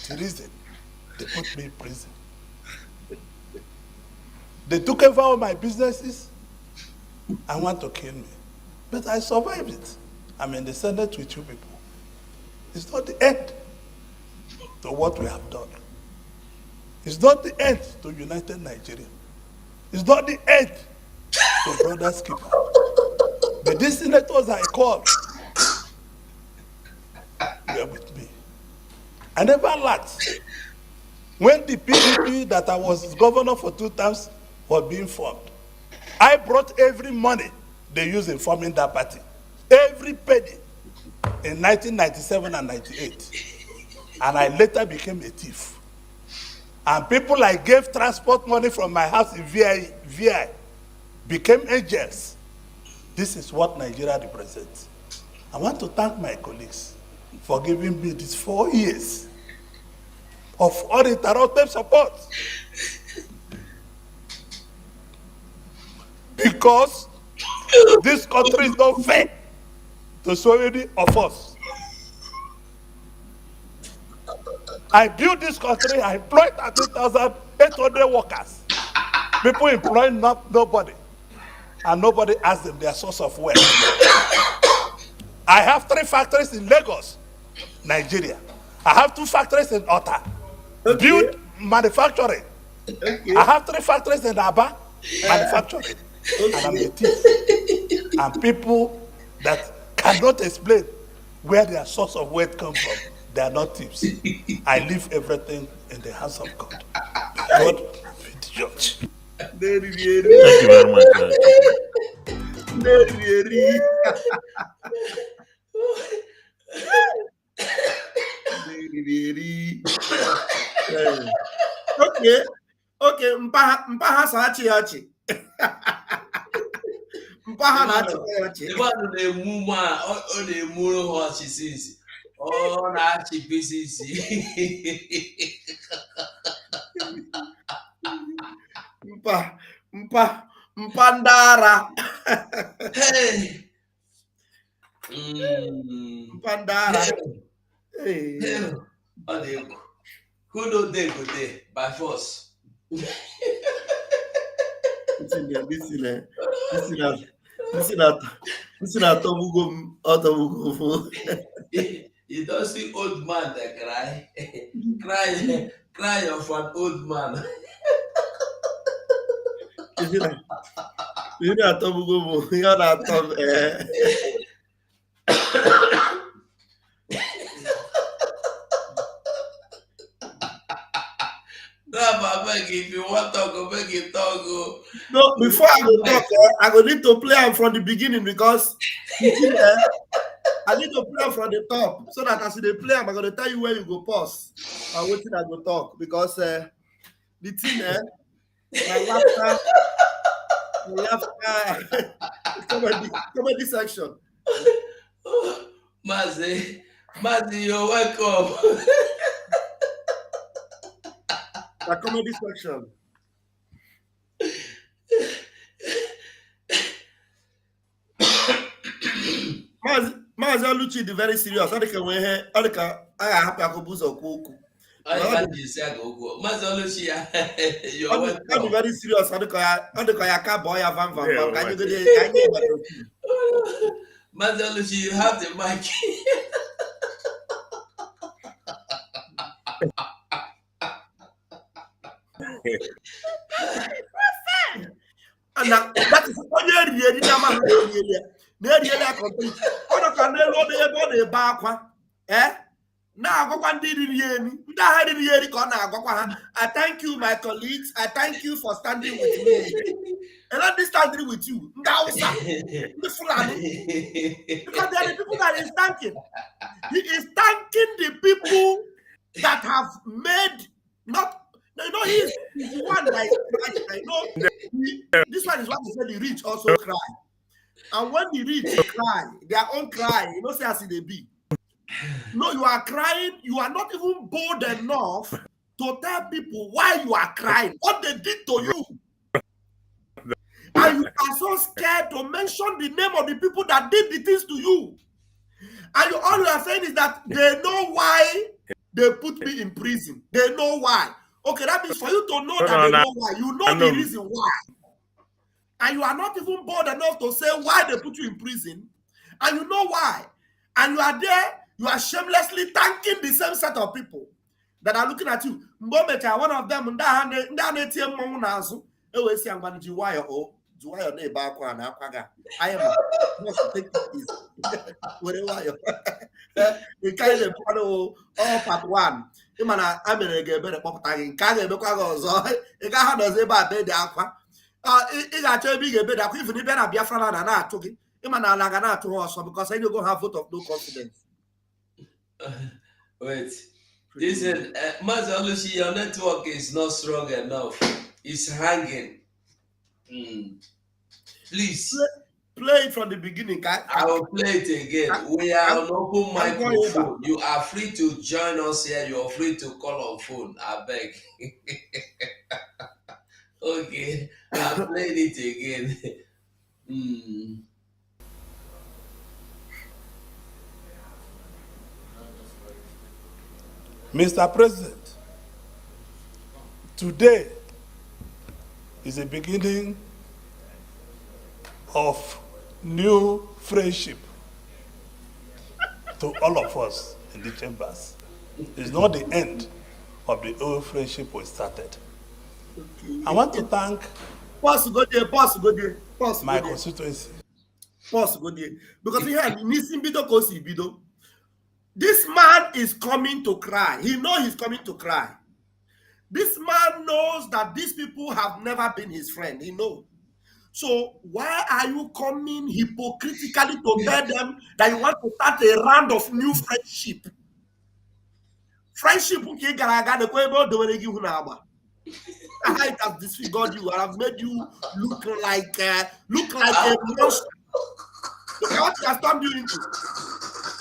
The reason they put me in prison. They took over all my businesses and want to kill me. But I survived it. I'm in the Senate with you people. It's not the end to what we have done. It's not the end to United Nigeria. It's not the end to Brothers Keeper. But these senators I called were with me. I never lacked. When the PDP that I was governor for 2 terms was being formed, I brought every money they used in forming that party. Every penny in 1997 and 98. And I later became a thief. And people I gave transport money from my house in VI became angels. This is what Nigeria represents. I want to thank my colleagues for giving me these 4 years of uninterrupted support. Because this country is not fair to so many of us. I built this country, I employed 13,800 workers. People employing nobody. And nobody asked them their source of wealth. I have 3 factories in Lagos, Nigeria. I have 2 factories in Ota. Okay. Build manufacturing. Okay. I have 3 factories in Aba, manufacturing. Okay. And I'm a thief. And people that cannot explain where their source of wealth comes from, they are not thieves. I leave everything in the hands of God. God be the judge. Thank you very much. Okay, mpaha sachi hachi. Mpaha hachi. The one na-emu ma ọ na-emu hochi since. Ọ na-achị pieces. Mpandara. Hey. Mpandara. Hey. Who know they go there by force? You don't see old man that cry. Cry of an old man. You know, you're not If you want to talk, make it talk. No, before I go talk, I go need to play am from the beginning because I need to play am from the top so that as they play, I'm going to tell you where you go pause and waiting I go talk because the thing, my laughter, comedy section. Mazi, you're welcome. The comedy section. Mazi Oluchi the very serious. I happy I go booze or cook. Mazi Oluchi, you're welcome. I'm very serious. I boy van. Can you Mazi Oluchi, you have the mic. And that is I thank you, my colleagues. I thank you for standing with me. And I'm standing with you. Because there are the people that is thanking. He is thanking the people that have made he's the one that is this one is what they say the rich also cry. And when the rich cry, their own cry, say as they be. No, you are crying, you are not even bold enough to tell people why you are crying, what they did to you. And you are so scared to mention the name of the people that did the things to you. And all you are saying is that they know why they put me in prison. They know why. Okay, that means for you to know that No, they no, know why, you know the reason why. And you are not even bold enough to say why they put you in prison. And you know why. And you are there, you are shamelessly thanking the same set of people that are looking at you. One of them, I am take it easy. The kind of all part one. I mean, I get better pop tagging. Can't get it has a bad the aqua. It actually be a better if you better be a friend and I took it. Imana to us because I don't go have vote of no confidence. Wait. Listen, Mazalushi, your network is not strong enough. It's hanging. Please. Play it from the beginning. I will play it again. We are on open microphone. You are free to join us here. You are free to call on phone. I beg. Okay, I'm playing it again. Mr. President, today is the beginning of new friendship to all of us in the chambers. It's not the end of the old friendship we started. I want to thank my constituency. Because here, this man is coming to cry. He knows he's coming to cry. This man knows that these people have never been his friend. He knows. So why are you coming hypocritically to tell them that you want to start a round of new friendship? Friendship, it has disfigured you. I have made you look like a monster. Look at what it has turned you into.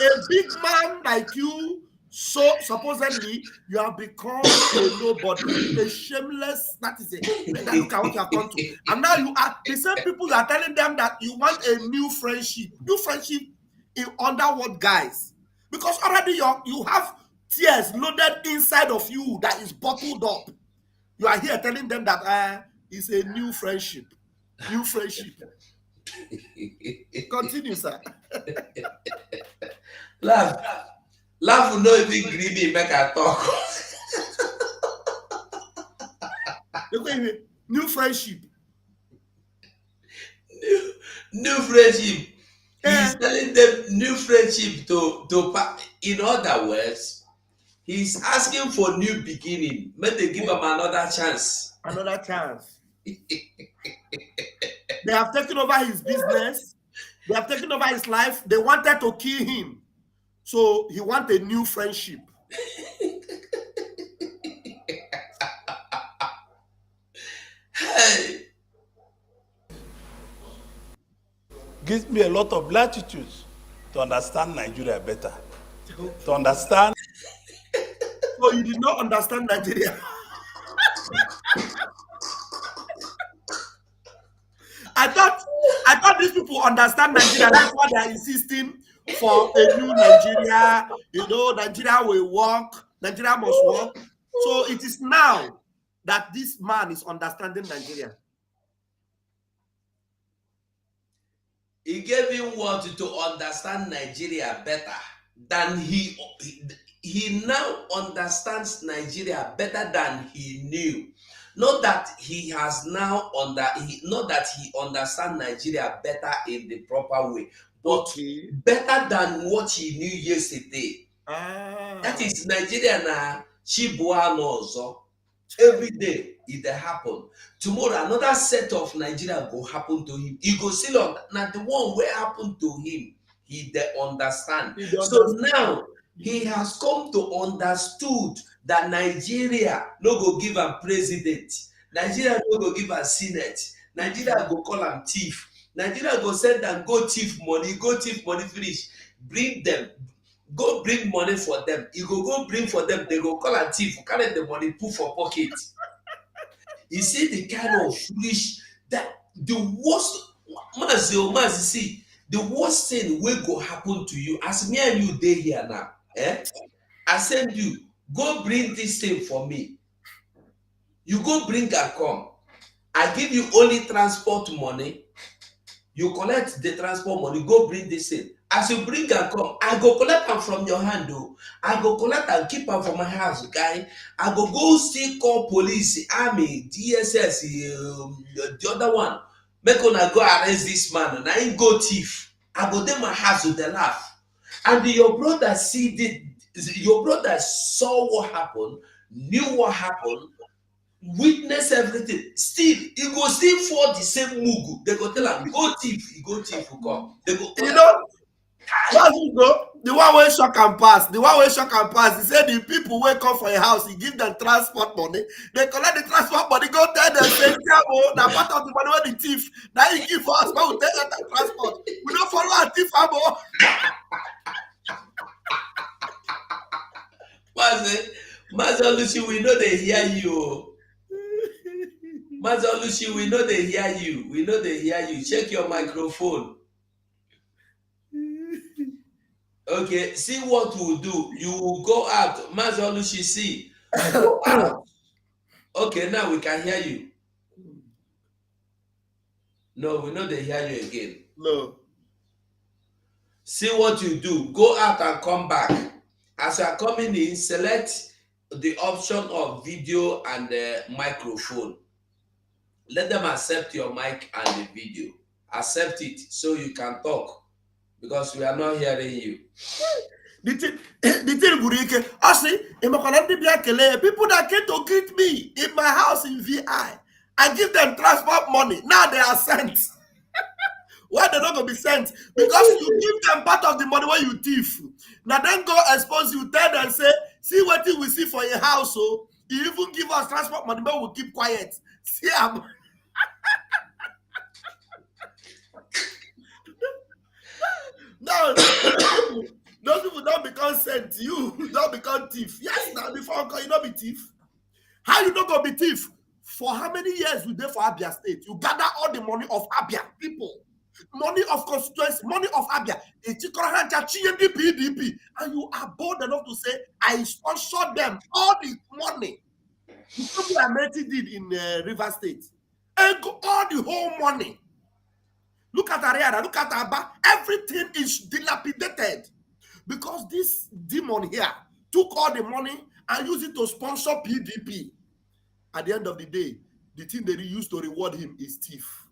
A big man like you, so supposedly you have become a nobody, a shameless. That is it. Look at what you have come to. And now you are the same people you are telling them that you want a new friendship. New friendship in under what guise? Because already you have tears loaded inside of you that is bottled up. You are here telling them that it's a new friendship. New friendship. Continue, sir. Laugh will not even gree me make I talk. New friendship. New friendship. He's telling them new friendship to in other words, he's asking for new beginning. May they give him another chance. Another chance. They have taken over his business. They have taken over his life. They wanted to kill him. So he wants a new friendship. Hey. Gives me a lot of latitudes to understand Nigeria better. To understand. So you did not understand Nigeria. I thought these people understand Nigeria. That's why they are insisting for a new Nigeria. You know, Nigeria will work. Nigeria must work. So it is now that this man is understanding Nigeria. He gave him what to understand Nigeria better than he now understands Nigeria better than he knew. Not that he has now not that he understands Nigeria better in the proper way, but better than what he knew yesterday. That is Nigeria na Chibua Nozo. Every day it happen. Tomorrow another set of Nigeria go happen to him. He go still on now the one where happened to him. He understand. So now he has come to understood that Nigeria no go give a president. Nigeria no go give a senate. Nigeria go call him thief. Nigeria go send them go thief money finish. Bring them. Go bring money for them. You go bring for them. They go call a thief. Carry the money, put for pocket. You see the kind of foolish that the worst. See the worst thing will go happen to you as me and you day here now. I send you Go bring this thing for me. You go bring and come. I give you only transport money. You collect the transport money, go bring this thing. As you bring and come, I go collect them from your hand though. I go collect and keep them for my house, guy. I go still call police, army, DSS, the other one. Make una go arrest this man and I ain't go thief. I go there my house with the laugh. And your brother your brother saw what happened, knew what happened, witness everything. Still, he go still for the same mugu. They go tell him, go thief, he go thief, will come. They go, You know, once you go, the one way shock and pass, he said the people wake up for a house, he give them transport money. They collect the transport money, go tell them, say, now part of the money when the thief, now he give us, but we take that transport. We don't follow a thief, amo. Master Lucy, we know they hear you. Master Lucy, we know they hear you. We know they hear you. Check your microphone. Okay, see what we'll do. You will go out. Master Lucy, see. Go out. Okay, now we can hear you. No, we know they hear you again. No. See what you do. Go out and come back. As you are coming in, select the option of video and the microphone. Let them accept your mic and the video. Accept it so you can talk because we are not hearing you. The thing Burike, I see, people that came to greet me in my house in VI, I give them transport money. Now they are sent. Why they're not going to be sent? Because you give them part of the money when you thief. Now then go expose you, tell them, say, see what we see for your house. So you even give us transport money, but we'll keep quiet. See, no, those people don't become sent. You don't become thief. Yes, now before you not be thief. How you not gonna be thief? For how many years you there for Abia State? You gather all the money of Abia people, money of constituency, money of Abia, PDP, and you are bold enough to say, I sponsored them all the money. The people Ameti did in River State, and all the whole money. Look at Ariana, look at Abba. Everything is dilapidated because this demon here took all the money and used it to sponsor PDP. At the end of the day, the thing they used to reward him is thief.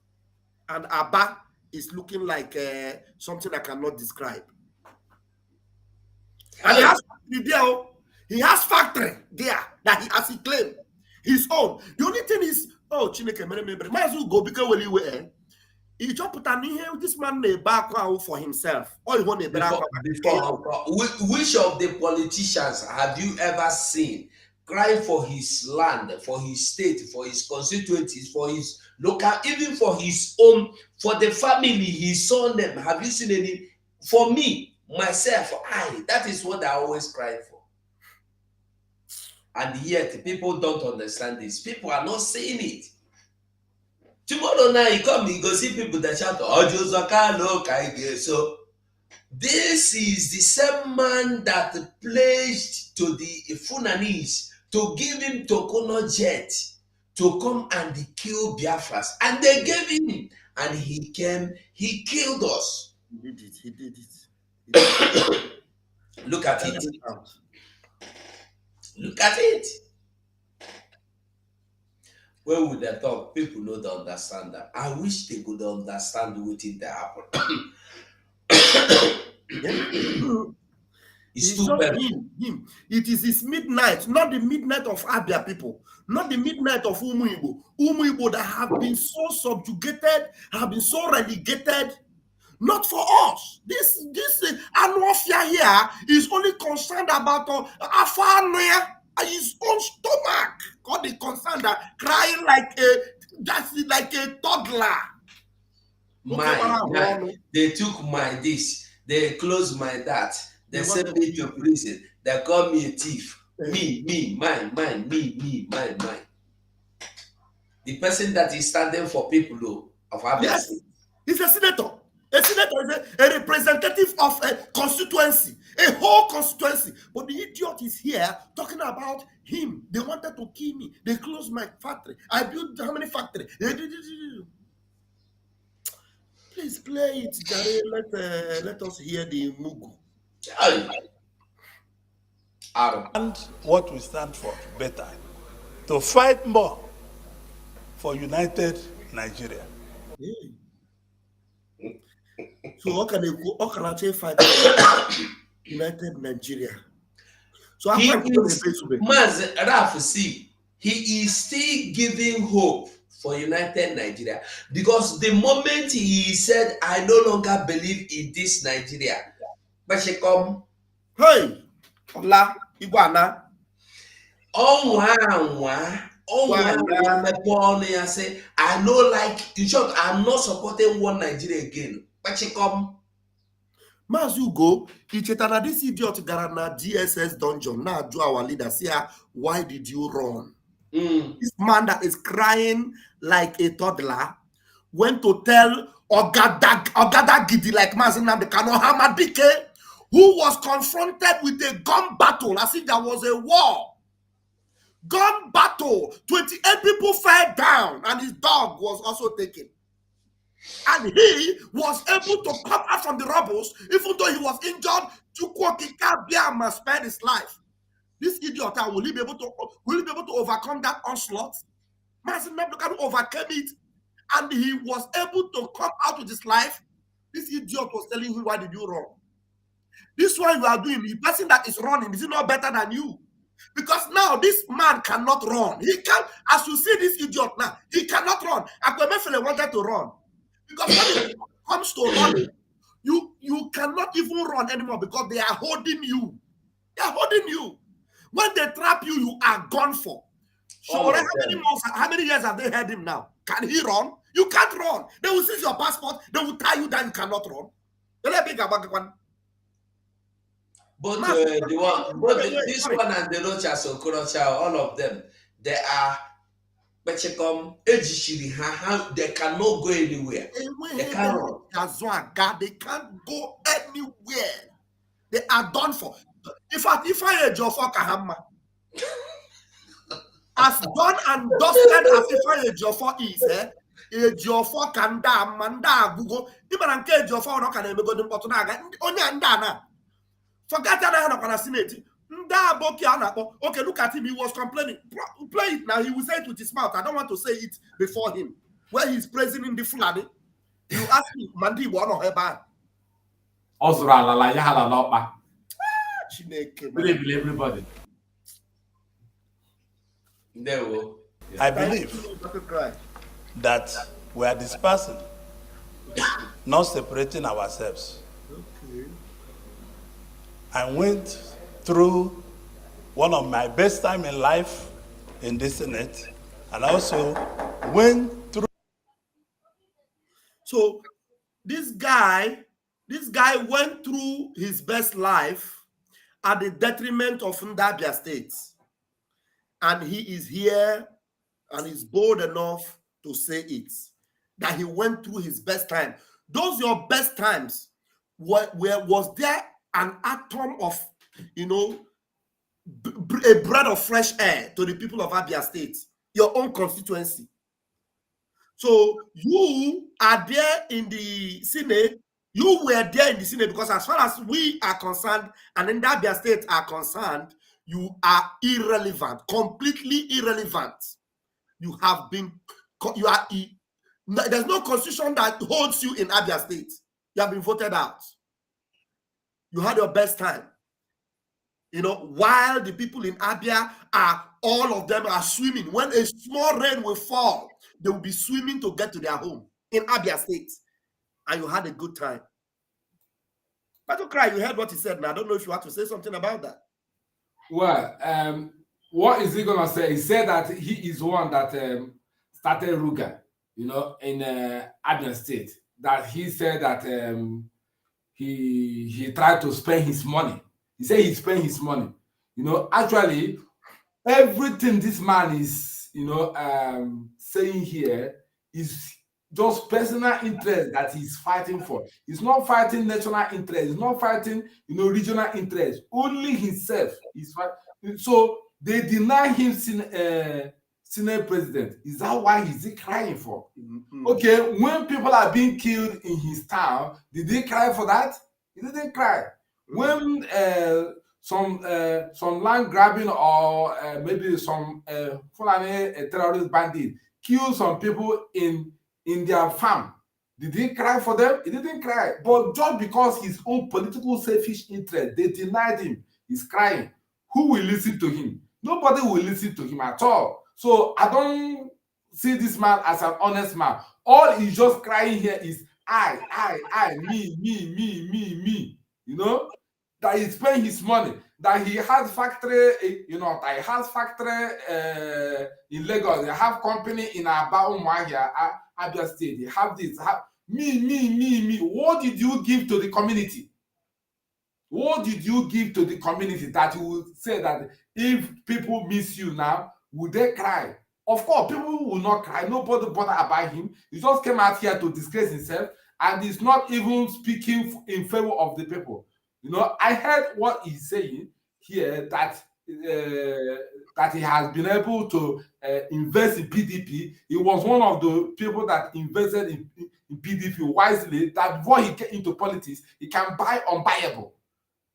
And Abba is looking like something I cannot describe. And he has factory there that he has claimed his own. The only thing is, oh, Chineke, might as well go because when you were. He just put an here. This man may back out for himself. Or he want a back Which of the politicians have you ever seen cry for his land, for his state, for his constituencies, for his local, even for his own, for the family, his son them? Have you seen any? For me, myself, that is what I always cry for. And yet, people don't understand this. People are not saying it. Tomorrow night, you go see people that shout, so this is the same man that pledged to the Funanis to give him Tokono jet to come and kill Biafras. And they gave him. And he came, he killed us. He did it. Look at it. Look at it. Where would they talk? People don't understand that. I wish they could understand what it happened. It's too bad. Him. It is his midnight, not the midnight of Abia people, not the midnight of Umuibo. Umuibo that have been so subjugated, have been so relegated. Not for us. This Anwafia here is only concerned about Afanoya. His own stomach got the concern that crying like a toddler. They took my this, they closed my that, they sent me to prison, they called me a thief. Mine. The person that is standing for people of Abia. Yes, he's a senator. A senator is a representative of a constituency. A whole constituency. But the idiot is here talking about him. They wanted to kill me. They closed my factory. I built how many factories? Please play it, Jare. Let us hear the Mugu. And what we stand for better, to fight more for united Nigeria. So how can I fight united Nigeria? So he is still giving hope for united Nigeria, because the moment he said, I no longer believe in this Nigeria, but she come, hey, Ola, Iguana. Say, I know, like, in short, I'm not supporting one Nigeria again. But she come. Mas you go, Ichetana, this idiot Garana DSS dungeon. Now do our leader say, why did you run? This man that is crying like a toddler went to tell Ogada Gidi, like Mazinam the Kano Hamadike, who was confronted with a gun battle as if there was a war. Gun battle. 28 people fell down, and his dog was also taken. And he was able to come out from the rubbles, even though he was injured. Chukwokika spared his life. This idiot will he be able to overcome that onslaught? Mazinabukanu overcame it, and he was able to come out with his life. This idiot was telling him, why did you run? This one you are doing, the person that is running, is he not better than you? Because now this man cannot run. He can, as you see this idiot now, he cannot run. Akwemefele wanted to run. Because when it comes to running, you cannot even run anymore because they are holding you. They are holding you. When they trap you, you are gone for. So how many years have they had him now? Can he run? You can't run. They will seize your passport. They will tie you down. You cannot run. But this one and the Rocha, so Korocha, all of them, they are. But they cannot go anywhere. They can't run. They can't go anywhere. They are done for. In fact, if I had your fuck as done and dusted as if I had your fuck is, Ejiofor kanda manda gugo. Even nke Ejiofor no kana emego dimpo to na aga onye nda na. Forget that I have Senate. Okay, look at him. He was complaining. Play it now. He will say it with his mouth. I don't want to say it before him. Where he's praising in the Fulani. You ask me, Mandi, one or Heba. Ozra la la yahala lopa. Chineke. Everybody. I believe that we are dispersing, not separating ourselves. Okay. I went through one of my best time in life in the Senate, and I also went through. So this guy went through his best life at the detriment of Ndabia State. And he is here and is bold enough to say it, that he went through his best time. Those your best times, was there an atom of, a breath of fresh air to the people of Abia State, your own constituency? So you are there in the Senate. You were there in the Senate because as far as we are concerned and in the Abia State are concerned, you are irrelevant, completely irrelevant. There's no constitution that holds you in Abia State. You have been voted out. You had your best time. While the people in Abia all of them are swimming. When a small rain will fall, they will be swimming to get to their home in Abia State. And you had a good time. But don't cry, you heard what he said. Now, I don't know if you have to say something about that. Well, what is he going to say? He said that he is one that started Ruga, in Abia State. That he said that he tried to spend his money. He said he spent his money. Actually, everything this man is, saying here is just personal interest that he's fighting for. He's not fighting national interest. He's not fighting, regional interest. Only himself is fighting. So they deny him Senate president. Is that why he's crying for? Mm-hmm. Okay, when people are being killed in his town, did he cry for that? He didn't cry. When some land grabbing or maybe some Fulani terrorist bandit kill some people in their farm, did he cry for them? He didn't cry. But just because his own political selfish interest, they denied him. He's crying. Who will listen to him? Nobody will listen to him at all. So I don't see this man as an honest man. All he's just crying here is I, me. That he spent his money, that he has factory, that he has factory in Lagos, they have company in Aba Umuahia, Abia State, they have this, me. What did you give to the community? What did you give to the community that you would say that if people miss you now, would they cry? Of course, people will not cry. Nobody bother about him. He just came out here to disgrace himself, and he's not even speaking in favor of the people. I heard what he's saying here, that he has been able to invest in PDP. He was one of the people that invested in PDP wisely, that before he get into politics, he can buy unbuyable.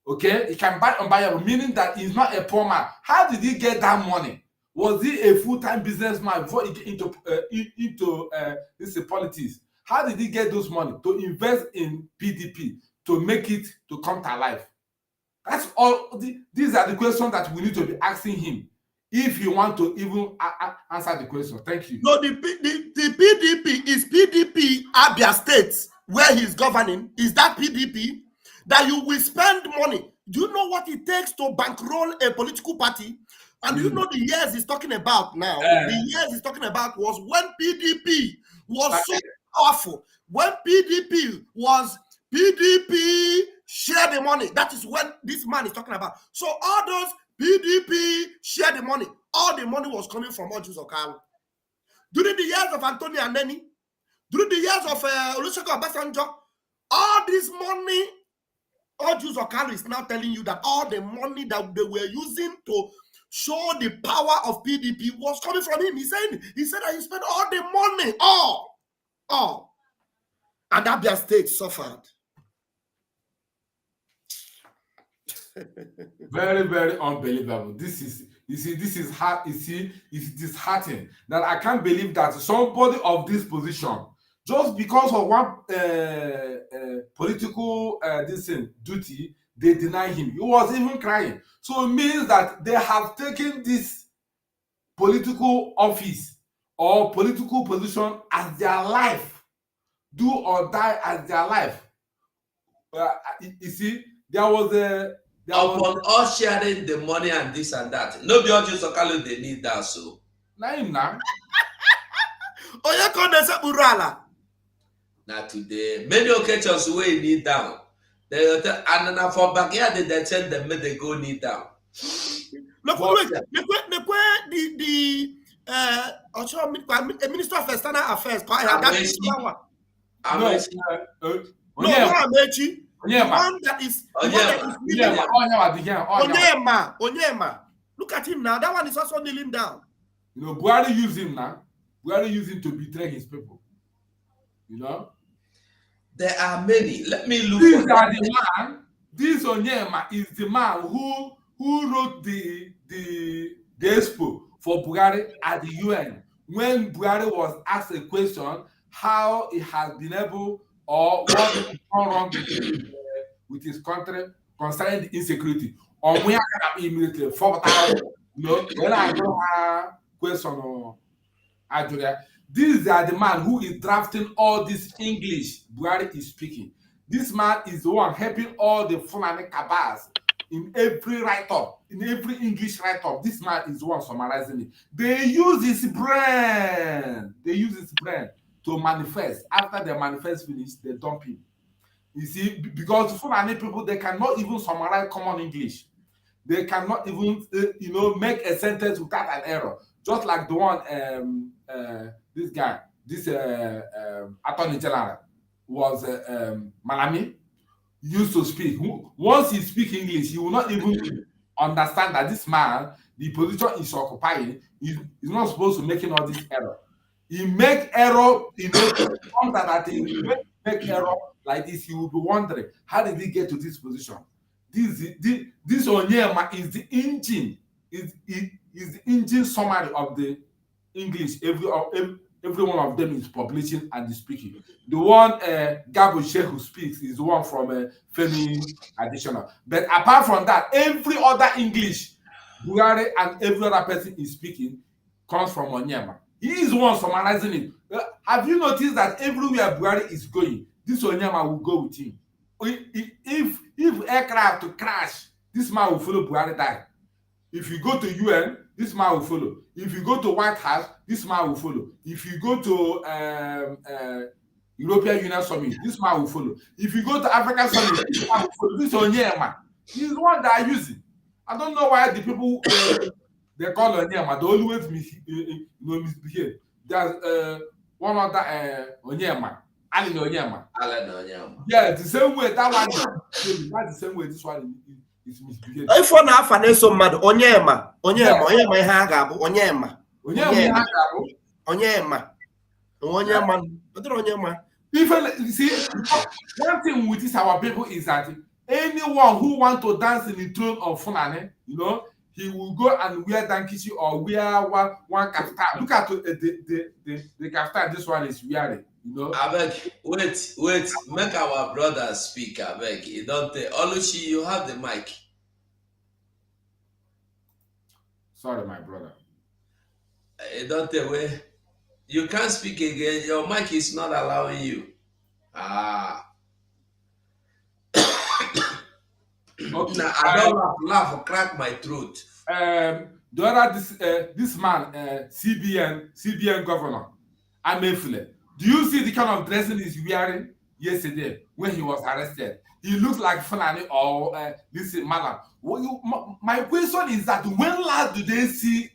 Okay? He can buy unbuyable, meaning that he's not a poor man. How did he get that money? Was he a full-time businessman before he get into this politics? How did he get those money to invest in PDP, to make it to come to life? That's all. These are the questions that we need to be asking him if you want to even answer the question. Thank you. No, the PDP is PDP Abia State, where he's governing. Is that PDP that you will spend money? Do you know what it takes to bankroll a political party? And do you know the years he's talking about now? The years he's talking about was when PDP was so powerful. When PDP share the money. That is when this man is talking about. So all those PDP share the money. All the money was coming from Woto-Woto. During the years of Antonio Aneni, during the years of Olusegun Obasanjo, all this money, Woto-Woto is now telling you that all the money that they were using to show the power of PDP was coming from him. He said that he spent all the money, all. And Abia State suffered. Very, very unbelievable. This is disheartening that I can't believe that somebody of this position, just because of one political duty, they deny him. He was even crying. So it means that they have taken this political office or political position as their life, do or die as their life. You see, there was upon us sharing the money and this and that. No be Woto-Woto they need that, so. Now. Now today, many occasions we need down. And for backyard they tell them they go need down. Look, the Minister of External Affairs. Amechi. One that is Onyema. Look at him now. That one is also kneeling down. Buhari use him now. Buhari use him to betray his people. There are many. Let me look. This Onyema is the man who wrote the expo for Buhari at the UN when Buhari was asked a question how it has been able or what is gone wrong with his country concerning the insecurity. Or when I immediately 4,000, when I go question these are the man who is drafting all this English Buhari is speaking. This man is the one helping all the Fulani cabals in every write-up, in every English write-up. This man is the one summarizing it. They use his brain. To manifest. After they manifest finish, they dump him. You see, because Fulani people, they cannot even summarize common English. They cannot even, make a sentence without an error. Just like the one, this guy, this Attorney General was Malami, used to speak. Once he speaks English, he will not even understand that this man, the position is occupying, is not supposed to making all this error. He make error, he make error like this. You will be wondering, how did he get to this position? This Onyema is the engine, is the engine summary of the English. Every one of them is publishing and is speaking. The one Gabo Sheikh who speaks is the one from Femi Additional. But apart from that, every other English, Buhari and every other person is speaking comes from Onyema. He is the one summarizing it. Have you noticed that everywhere Buhari is going, this Onyema will go with him? If aircraft to crash, this man will follow Buhari die. If you go to UN, this man will follow. If you go to White House, this man will follow. If you go to European Union Summit, this man will follow. If you go to African Summit, this man will follow. This Onyema, he's the one that are using. I don't know why the people they call Onyema, they always misbehave. There's one other Onyema, Alan Onyema. Yeah, the same way that one is the same way this one is misbehaving. If one half an so mad, Onyema ihe a ga-abụ Onyema. Even see, one thing with this our people is that anyone who want to dance in the throne of Fulani, you know, he will go and wear dankichi or wear one kaftan. Look at the kaftan this one is wearing, you know. Abeg, wait, make our brother speak. Abeg, you don't tell. Oluchi, you have the mic. Sorry, my brother. You don't tell where. You can't speak again. Your mic is not allowing you. Okay. Now, I don't laugh, crack my throat. The other this man, CBN governor, Amefile. Do you see the kind of dressing he's wearing yesterday when he was arrested? He looks like Fulani or listen, Malam. My question is that when last do they see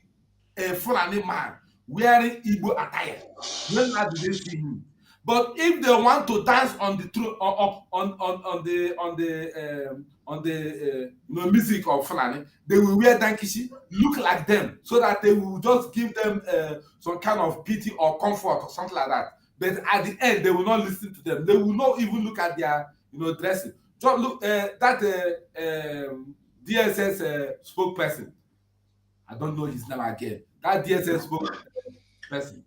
a Fulani man wearing Igbo attire? When last do they see him? But if they want to dance on the music of Fulani, they will wear dankishi, look like them, so that they will just give them some kind of pity or comfort or something like that. But at the end, they will not listen to them. They will not even look at their dressing. Just look that DSS spokesperson. I don't know his name again. That DSS spokesperson.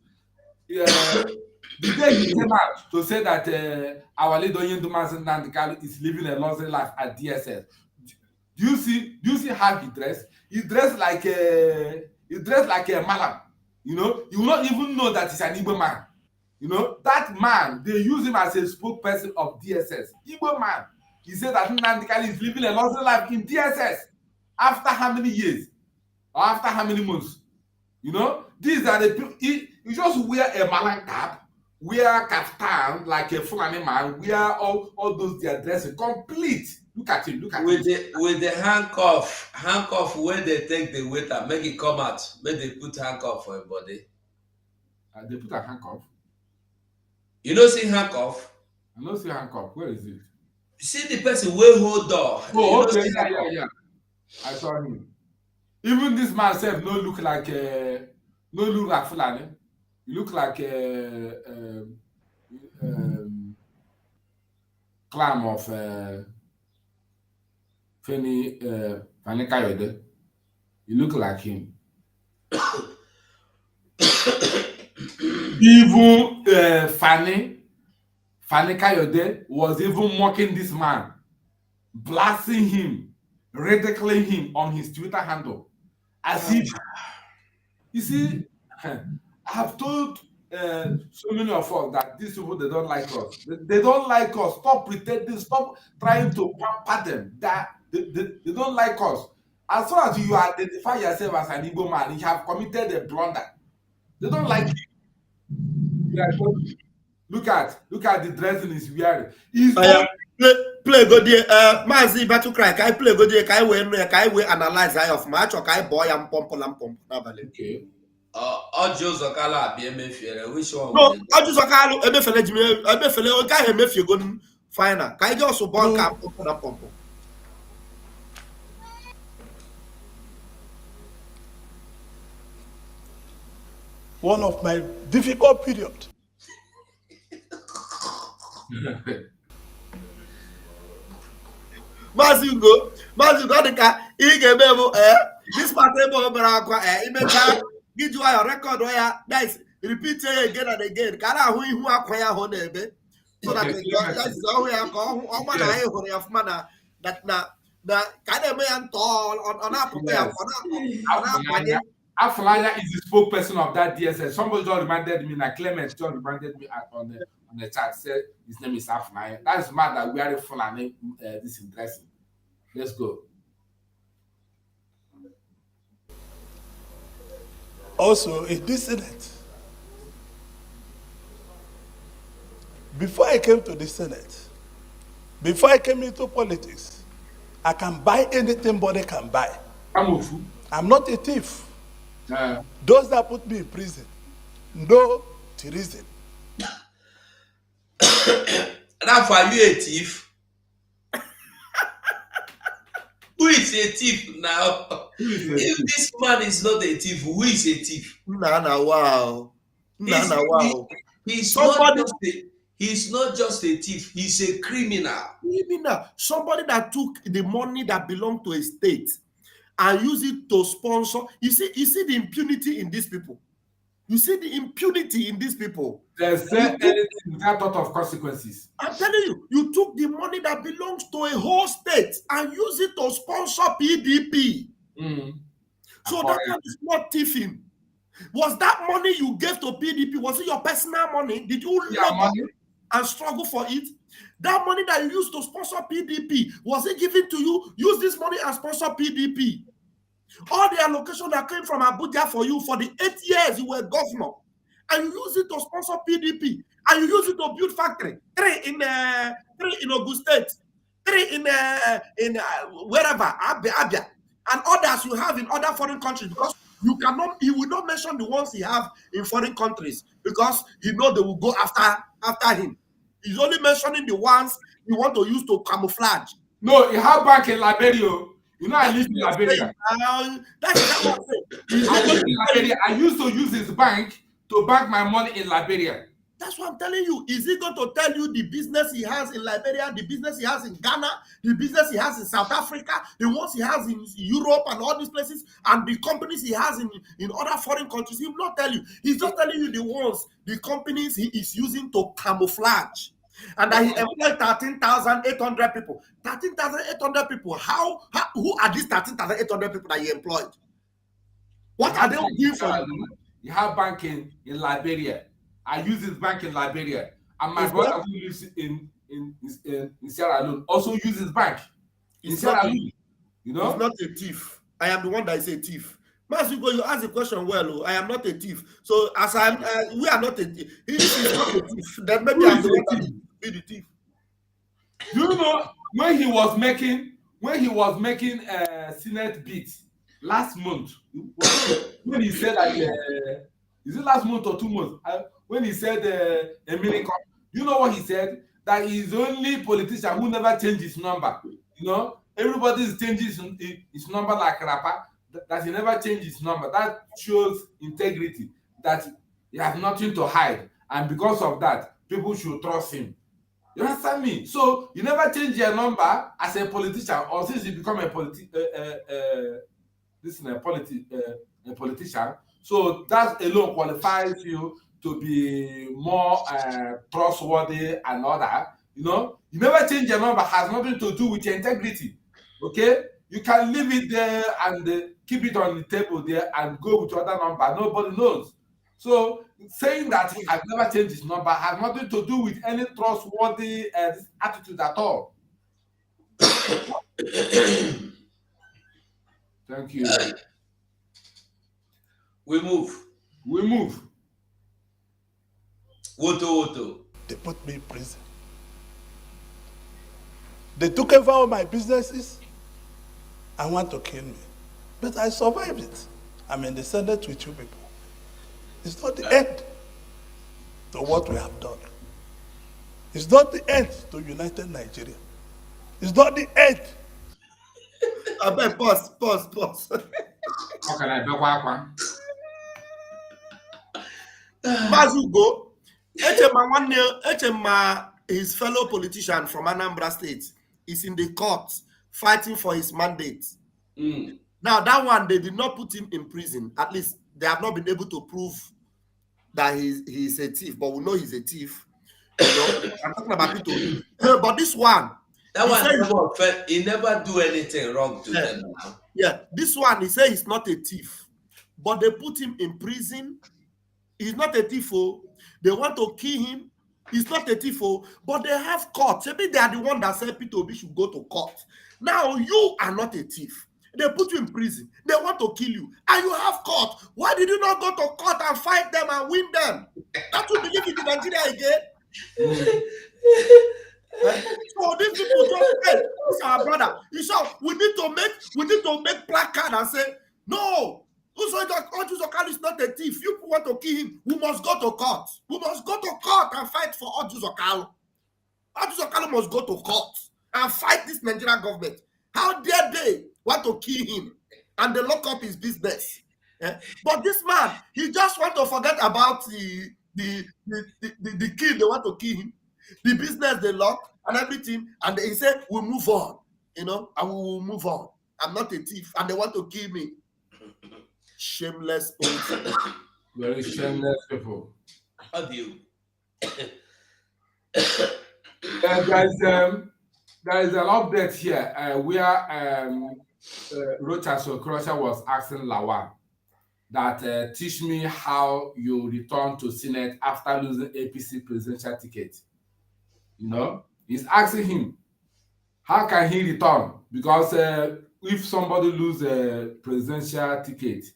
The day he came out to say that our leader Onyendu is living a lousy life at DSS. Do you see how he dressed? He dressed like a malam. You know, you will not even know that he's an Igbo man. You know, that man, they use him as a spokesperson of DSS. Igbo man. He said that Nnamdi is living a lousy life in DSS. After how many years? Or after how many months? You know, these are the people. You just wear a malam cap, wear kaftan like a Fulani man, wear all those their dressing complete. Look at him. With the handcuff where they take the waiter, make it come out. Make they put handcuff for a body. They put a handcuff. You don't see handcuff? I don't see handcuff. Where is it? See the person will hold door. Oh, okay, yeah. I saw him. Even this man said no look like Fulani. He look like clan of Fani Kayode. You look like him. Even Fani Kayode was even mocking this man, blasting him, ridiculing him on his Twitter handle. As if, you see, I have told so many of us that these people, they don't like us. They don't like us. Stop pretending. Stop trying to pamper them. They don't like us. As soon as you identify yourself as an Igbo man, you have committed a blunder. They don't like you. Look at the dressing he's wearing. Play go there. Mazi Batu cry. Kai play go there. Kai we analyze eye of match or kai boy and pump. Okay. Ọjọ́ Zọkala abịa emefiere, which one? No, I just Okalo, Ebefele Jimmy, Ebefele, guy, Emefio gun final. Can I just ball cap open up pump? One of my difficult period. Mazingo, he gave me this party image, give you your record where guys repeat it again and again. Kala who acquire honebe. So that is all we are going on that na kind of man tall on our Aflaya is the spokesperson of that DSS. Somebody just reminded me, like Clement just reminded me on the chat, said his name is Aflaya. That is mad that we are full and this interesting. Let's go. Also, in this Senate, before I came to the Senate, before I came into politics, I can buy anything body can buy. I'm not a thief. Those that put me in prison, no treason. Now, are you a thief? Who is a thief now? If this man is not a thief, who is a thief? Wow. Wow. He's not just a thief, he's a criminal. Somebody that took the money that belonged to a state and use it to sponsor. You see the impunity in these people. You see the impunity in these people. There's anything without thought of consequences. I'm telling you, you took the money that belongs to a whole state and use it to sponsor PDP. So that one is not thieving. Was that money you gave to PDP? Was it your personal money? Did you love it and struggle for it? That money that you used to sponsor PDP, was it given to you? Use this money and sponsor PDP. All the allocation that came from Abuja for you for the 8 years you were governor, and you use it to sponsor PDP, and you use it to build factory. 3 in Ogun State, 3 in wherever, Abia, and others you have in other foreign countries, because he will not mention the ones he have in foreign countries because he know they will go after him. He's only mentioning the ones you want to use to camouflage. No, he have bank in Liberia. You know, I live in Liberia. That's what I'm saying. I used to use his bank to bank my money in Liberia. That's what I'm telling you. Is he going to tell you the business he has in Liberia, the business he has in Ghana, the business he has in South Africa, the ones he has in Europe and all these places, and the companies he has in other foreign countries? He will not tell you. He's just telling you the companies he is using to camouflage. And that he employed 13,800 people. 13,800 people. Who are these 13,800 people that he employed? What are they doing for you? You have bank in Liberia. I use this bank in Liberia. And my brother who lives in Sierra Leone also uses bank in Sierra Leone. You know? He's not a thief. I am the one that is a thief. Masugo, you ask the question well. I am not a thief. So as we are not a thief. He is not a thief. Then maybe I'm the one that will be the thief. Do you know when he was making Senate beats last month? When he said that, is it last month or 2 months? When he said a miracle, you know what he said? That he's the only politician who never changed his number. You know, everybody changes his number like rapper. That he never changed his number. That shows integrity. That he has nothing to hide, and because of that, people should trust him. You understand me? So you never change your number as a politician, or since you become a politician. So that alone qualifies you to be more trustworthy and all that. You know, you never change your number, has nothing to do with your integrity. Okay, you can leave it there and keep it on the table there and go with other number. Nobody knows. So saying that he has never changed his number has nothing to do with any trustworthy attitude at all. Thank you. We move. Woto-Woto. They put me in prison. They took over all my businesses and want to kill me. But I survived it. I'm in the Senate with you people. It's not the end to what we have done. It's not the end to United Nigeria. It's not the end. I bet pause. How can I do what? Mazugo, Echema, his fellow politician from Anambra State, is in the court fighting for his mandate. Now, that one, they did not put him in prison. At least they have not been able to prove that he's a thief, but we know he's a thief. You know, I'm talking about Pito. But this one, he never do anything wrong to them. Yeah, this one, he said he's not a thief, but they put him in prison. He's not a thief. They want to kill him. He's not a thief, but they have court. Maybe they are the one that said Peter Obi should go to court. Now you are not a thief. They put you in prison. They want to kill you, and you have court. Why did you not go to court and fight them and win them? Don't you believe in Nigeria again? So these people just said, "It's our brother." You saw, we need to make placard and say, "No, Ojuzokalu is not a thief. You want to kill him, we must go to court. We must go to court and fight for Ojuzokalu. Ojuzokalu must go to court and fight this Nigerian government. How dare they want to kill him and they lock up his business?" But this man, he just want to forget about the kill. They want to kill him, the business they lock and everything, and he said, "We'll move on, and we will move on. I'm not a thief, and they want to kill me." Shameless old. Very shameless people. How do you? There is an update here where Rocha Sokrosha was asking Lawal that teach me how you return to Senate after losing APC presidential ticket. He's asking him, how can he return? Because if somebody lose a presidential ticket,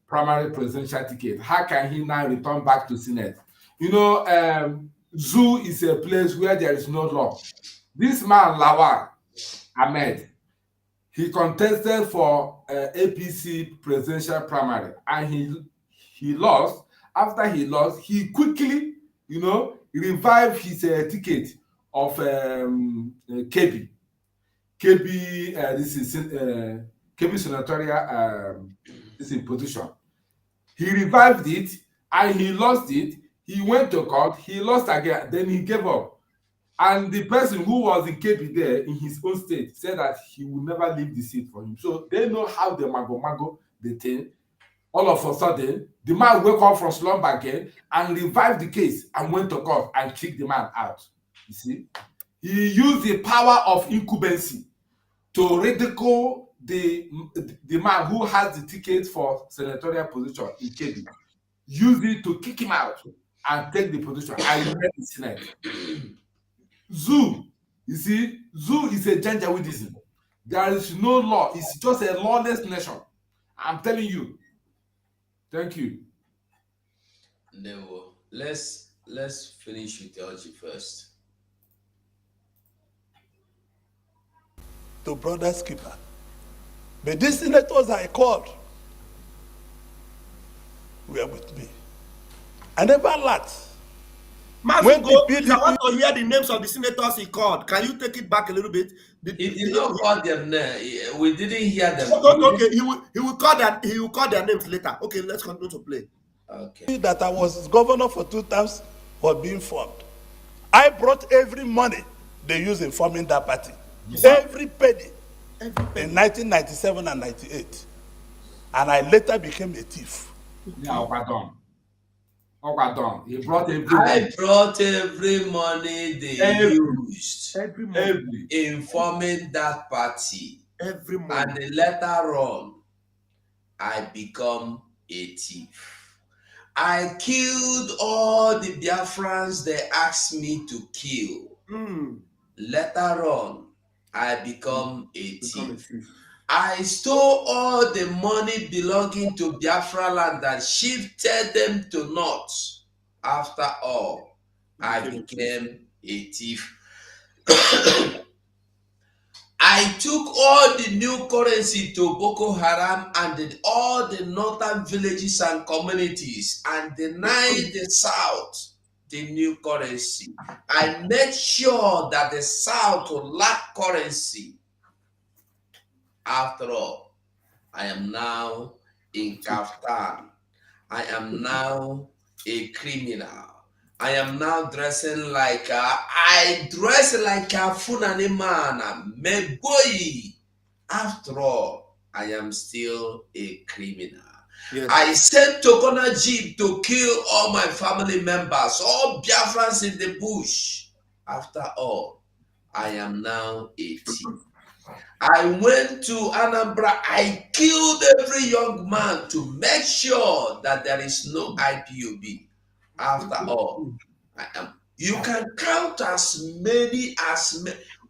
primary presidential ticket, how can he now return back to Senate? Zoo is a place where there is no law. This man, Lawal Ahmed, he contested for APC presidential primary and he lost. After he lost, he quickly, revived his ticket of KB. This is KB senatorial this is position. He revived it and he lost it. He went to court, he lost again, then he gave up. And the person who was in KB there in his own state said that he would never leave the seat for him. So they know how the mago the thing. All of a sudden, the man woke up from slumber again and revived the case and went to court and kicked the man out. You see? He used the power of incumbency to ridicule the man who has the ticket for senatorial position in KB. Use it to kick him out and take the position and remain in Senate. Zoo, you see, Zoo is a Janjaweedism. There is no law. It's just a lawless nation. I'm telling you. Thank you. No, let's finish with Elgie first. To brother Skipper. But these senators I called were with me. I never lacked. When I want to hear the names of the senators he called. Can you take it back a little bit? He did not call them. We didn't hear them. Okay. He will call their names later. Okay, let's continue to play. Okay. That I was governor for 2 times was being formed. I brought every money they used in forming that party. Every penny. In 1997 and 98. And I later became a thief. Yeah, pardon. He brought every I brought every money they used in forming that party. Every money. And then later on, I become a thief. I killed all the Biafrans they asked me to kill. Later on, I become a thief. I stole all the money belonging to Biafra land and shifted them to North. After all, I became a thief. I I took all the new currency to Boko Haram and all the northern villages and communities and denied the South the new currency. I made sure that the South would lack currency. After all, I am now in Kaftan. I am now a criminal. I am now dressing like I dress like a Funani man. Me boy. After all, I am still a criminal. Yes. I sent Tokona Jeep to kill all my family members, all Biafrans in the bush. After all, I am now a thief. I went to Anambra. I killed every young man to make sure that there is no IPOB. After all, I am. You can count as many as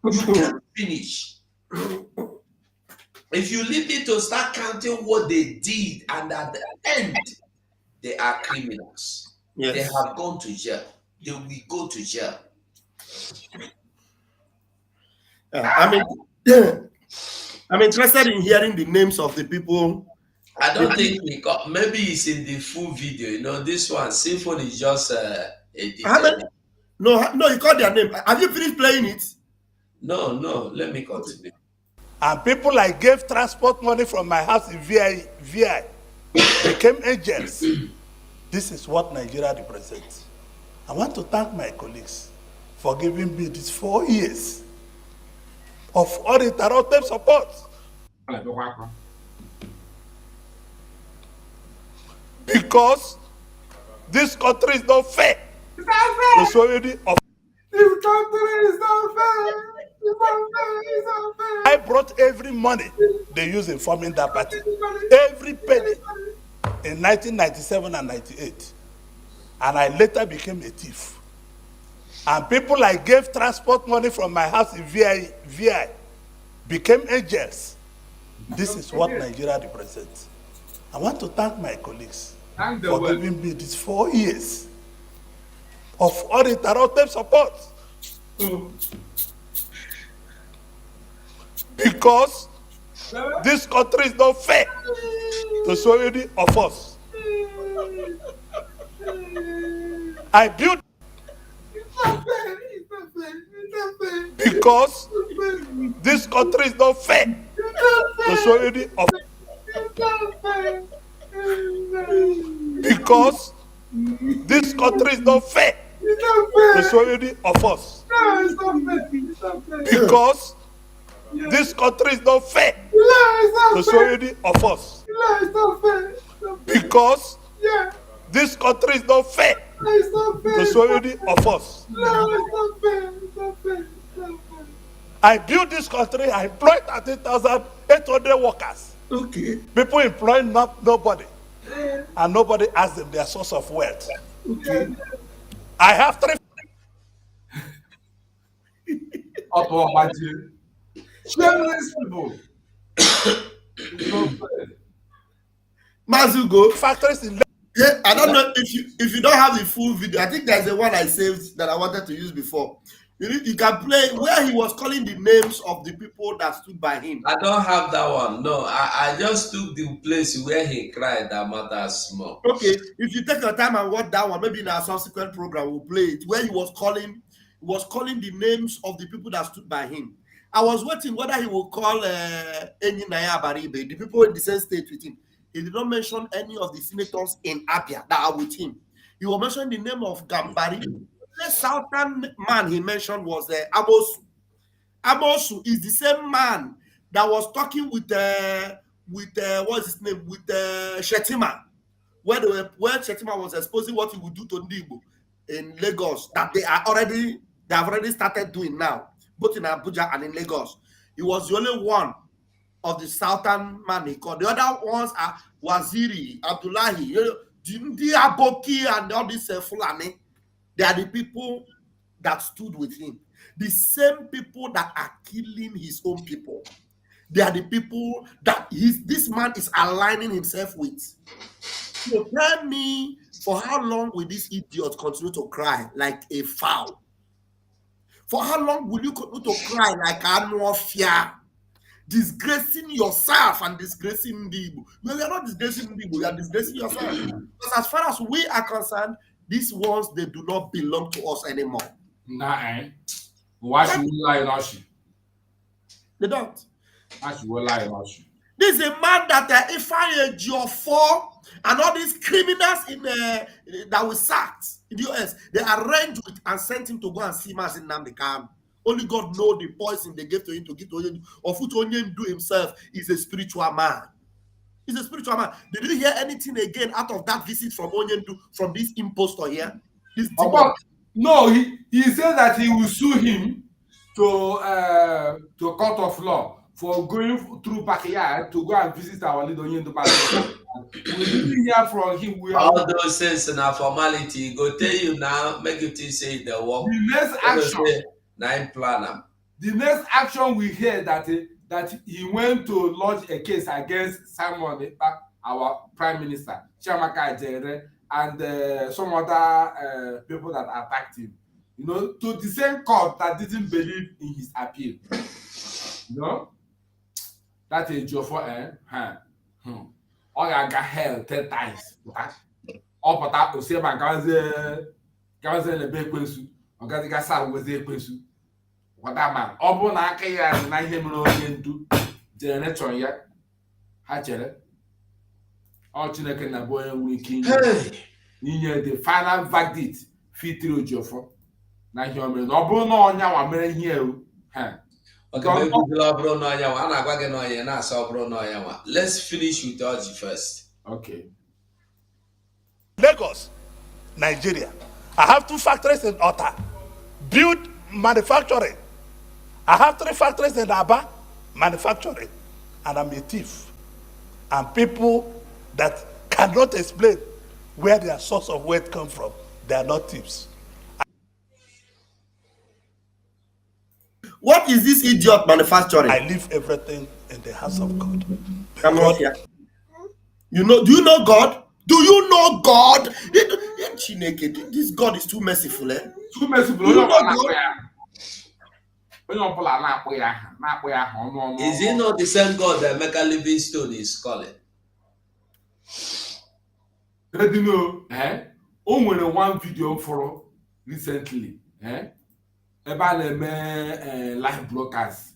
you can finish. If you leave me to start counting what they did, and at the end, they are criminals. Yes. They have gone to jail. They will go to jail. I'm interested in hearing the names of the people. I don't think we got. Maybe it's in the full video. You know, this one, Symphony is just edited. No, you called their name. Have you finished playing it? No, let me continue. And people I gave transport money from my house in VI became angels. This is what Nigeria represents. I want to thank my colleagues for giving me these 4 years of uninterrupted support. Because this country is not fair. It's not fair. The sovereignty of This country is not fair. It's not fair. It's not fair. I brought every money they use in forming that party. Every penny in 1997 and 98. And I later became a thief. And people I gave transport money from my house in VI became angels. This is what Nigeria represents. I want to thank my colleagues for giving me these 4 years of uninterrupted support. Because this country is not fair to so many of us. I built because this country is not fair to so many of us. Because this country is not fair to so many of us. Because this country is not fair to so many of us. Because this country is not fair to so many of us. I built this country. I employed 13,800 workers. Okay. People employ nobody, and nobody asks them their source of wealth. Okay. I have 3. Shameless people. Mazugo. Factories in Yeah, I don't know if you don't have the full video. I think there's the one I saved that I wanted to use before. You can play where he was calling the names of the people that stood by him. I don't have that one. No, I just took the place where he cried that matters small. Okay, if you take your time and watch that one, maybe in our subsequent program we'll play it where he was calling the names of the people that stood by him. I was waiting whether he will call Enyi Naya Baribe, the people in the same state with him. He did not mention any of the senators in Abia that are with him. He was mentioning the name of Gambari. The southern man he mentioned was Amosu. Amosu is the same man that was talking with what's his name, with Shetima, where Shetima was exposing what he would do to Ndibo in Lagos, that they have already started doing now, both in Abuja and in Lagos. He was the only one of the southern man he called. The other ones are Waziri, Abdullahi, the Aboki, and all these Fulani. They are the people that stood with him. The same people that are killing his own people. They are the people that this man is aligning himself with. So tell me, for how long will this idiot continue to cry like a fowl? For how long will you continue to cry like an fear? disgracing yourself and disgracing the Igbo. No, you are not disgracing the Igbo, you are disgracing yourself. Because as far as we are concerned, these ones, they do not belong to us anymore. Nah, why should we lie on you? They don't. Why should we lie on you? This is a man that if I Geoffrey and all these criminals in that we sacked in the US, they arranged with and sent him to go and see Mas in Namdekam. Only God know the poison they gave to him to give to Onyendu, of which Onyendu himself is a spiritual man. He's a spiritual man. Did you hear anything again out of that visit from Onyendu, from this impostor here? This no, he said that he will sue him to court of law for going through backyard to go and visit our leader Onyendu. We didn't hear from him. All those things in our formality go tell you now, make you say the work. The next action. The next action we hear that he went to lodge a case against Simon, our Prime Minister, Chiamaka Ejere, and some other people that attacked him. You know, to the same court that didn't believe in his appeal. You know? That is Geoffrey, or I got hell 10 times. Or but that was say my guys in the big question. Or got some with the question. What that man? Obo na aka ya na ihe mere Onyendu generator ya ha chere ọ Chineke na boy nwere ike inye the final verdict fitiri Ojiofo na ihe o mere na ọ bụrụ na ọnya wa mere ihe ewu let's finish with Oji first. Okay. Lagos, Nigeria. I have 2 factories in Ota, build manufacturing. I have 3 factories in Aba, manufacturing, and I'm a thief. And people that cannot explain where their source of wealth come from, they are not thieves. What is this idiot manufacturing? I leave everything in the hands of God. Come on here. You know? Do you know God? Do you know God? This God is too merciful, eh? Too merciful. You know God? Is it not the same God that Mecca Livingstone is calling? You know, only one video for recently, about the live broadcast.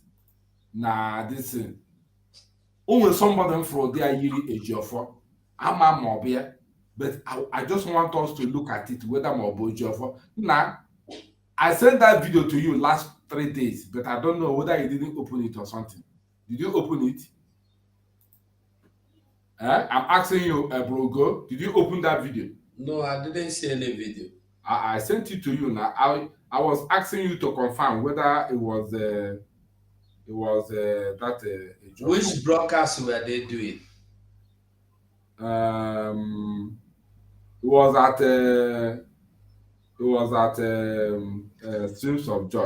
Nah, this only somebody from there really Ejiofor. I'm a mobile, but I just want us to look at it whether I'm a Ejiofor. Now, I sent that video to you last 3 days, but I don't know whether you didn't open it or something. Did you open it? I'm asking you, Brogo, did you open that video? No, I didn't see any video. I sent it to you now. I was asking you to confirm whether it was that. Which broadcast were they doing? It was at Streams of Joy.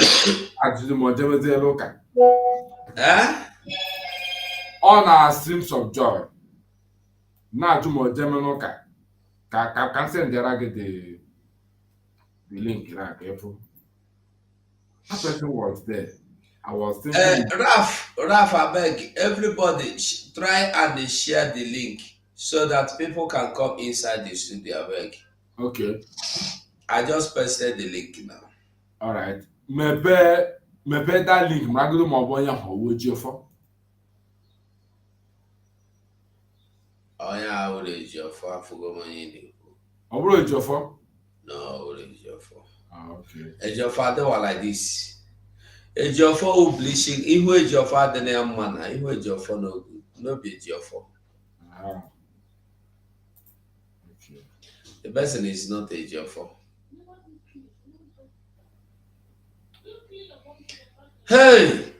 On our Streams of Joy. Now to more Geminoka. Can send the link. That person was there. I was thinking. Raf, I beg everybody try and share the link so that people can come inside the studio. I beg. Okay. I just pasted the link now. All right. Maybe that link. Magdo Maboya Woto-Woto. Oh yeah, I will Ejiofor. I forgot my name. Woto-Woto. No, Ejiofor. Okay. Ejiofor they were like this. Ejiofor who bleaching. Ihu Ejiofor the name man. Ihu Ejiofor no good. No be Ejiofor. Okay. The person is not Ejiofor. Hey,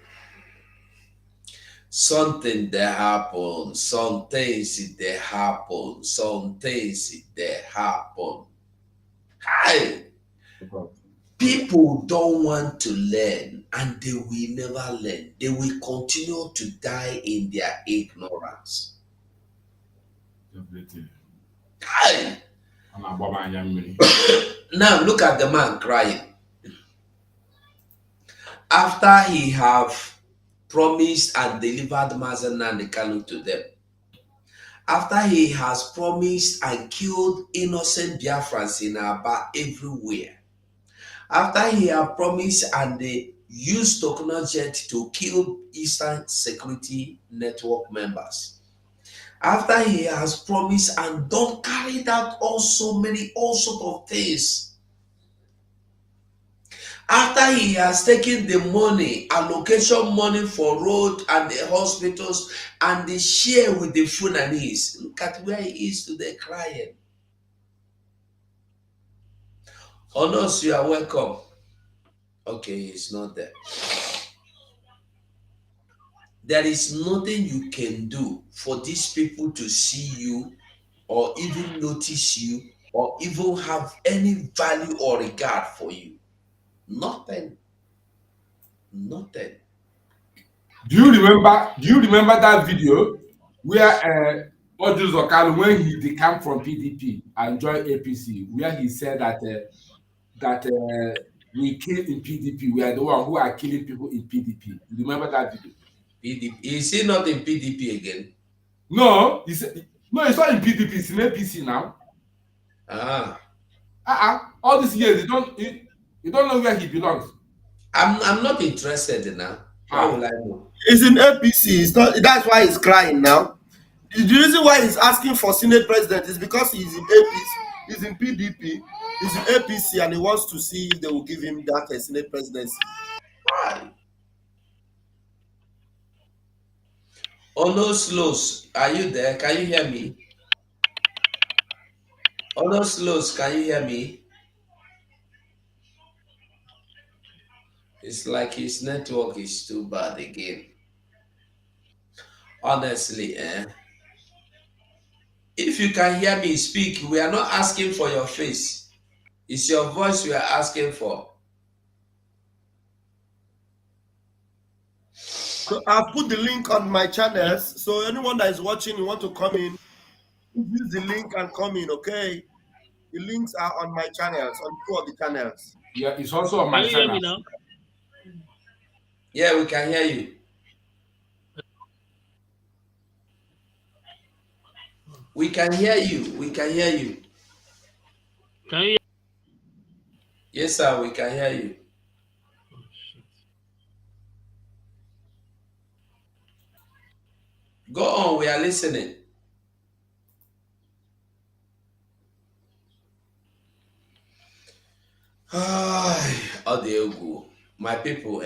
something that happen. Some things they happen. Some things they happen. Hi. People don't want to learn and they will never learn. They will continue to die in their ignorance. Hi. Now look at the man crying. After he have promised and delivered Mazen Nnamdi Kanu to them. After he has promised and killed innocent Biafrans in Aba everywhere. After he has promised and they used Tokunojet to kill Eastern Security Network members. After he has promised and done carried out all sorts of things. After he has taken the money, allocation money for road and the hospitals and the share with the Fulanese. Look at where he is today crying. Onos, you are welcome. Okay, he's not there. There is nothing you can do for these people to see you or even notice you or even have any value or regard for you. Nothing. Nothing. Do you remember that video where Odus Okalu, when he decamped from PDP and joined APC, where he said that we kill in PDP, we are the one who are killing people in PDP. You remember that video? PDP. Is he not in PDP again? No, he's not in PDP, he's in APC now. All these years, you don't know where he belongs. I'm not interested now. How will I know? He's in APC. It's not. That's why he's crying now. The reason why he's asking for Senate president is because he's in APC. He's in PDP. He's in APC, and he wants to see if they will give him that Senate presidency. Why? Onos Los, are you there? Can you hear me? Onos Los, can you hear me? It's like his network is too bad again. Honestly, if you can hear me speak, we are not asking for your face. It's your voice we are asking for. So I've put the link on my channels. So anyone that is watching, you want to come in, use the link and come in, okay? The links are on my channels, on two of the channels. Yeah, it's also on my Can you hear channel. me now? Yeah, we can hear you. We can hear you. We can hear you. Can you hear? Yes, sir, we can hear you. Go on, we are listening. My people,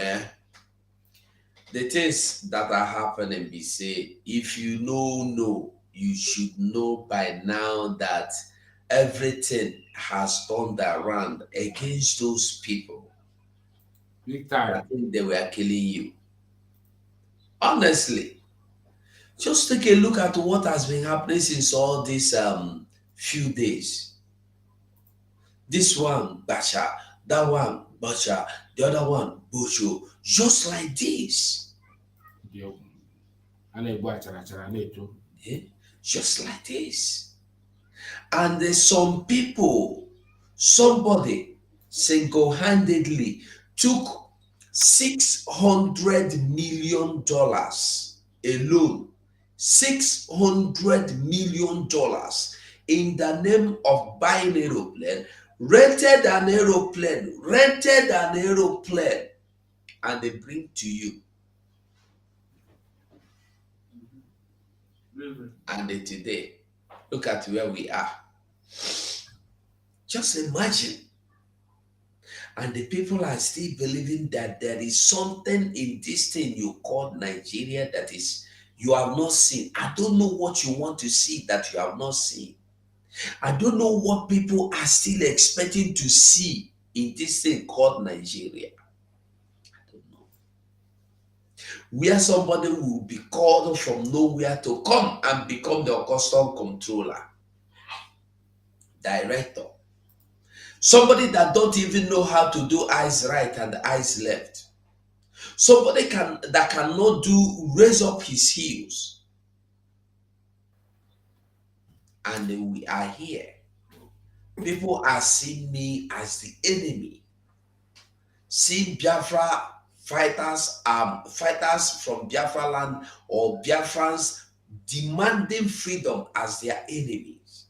the things that are happening, be say, if you know, you should know by now that everything has turned around against those people. Big time. I think they were killing you. Honestly, just take a look at what has been happening since all these few days. This one, Basha, that one, Basha, the other one, Bosho, just like this. Just like this. And there's some people, somebody single-handedly took $600 million alone. $600 million in the name of buying aeroplane, rented an aeroplane, and they bring to you. And today, look at where we are. Just imagine. And the people are still believing that there is something in this thing you call Nigeria that is you have not seen. I don't know what you want to see that you have not seen. I don't know what people are still expecting to see in this thing called Nigeria. I don't know. Where somebody will be called from nowhere to come and become the custom controller, director. Somebody that don't even know how to do eyes right and eyes left. Somebody that cannot raise up his heels. And we are here. People are seeing me as the enemy. Seeing Biafra fighters from Biafra land or Biafrans demanding freedom as their enemies.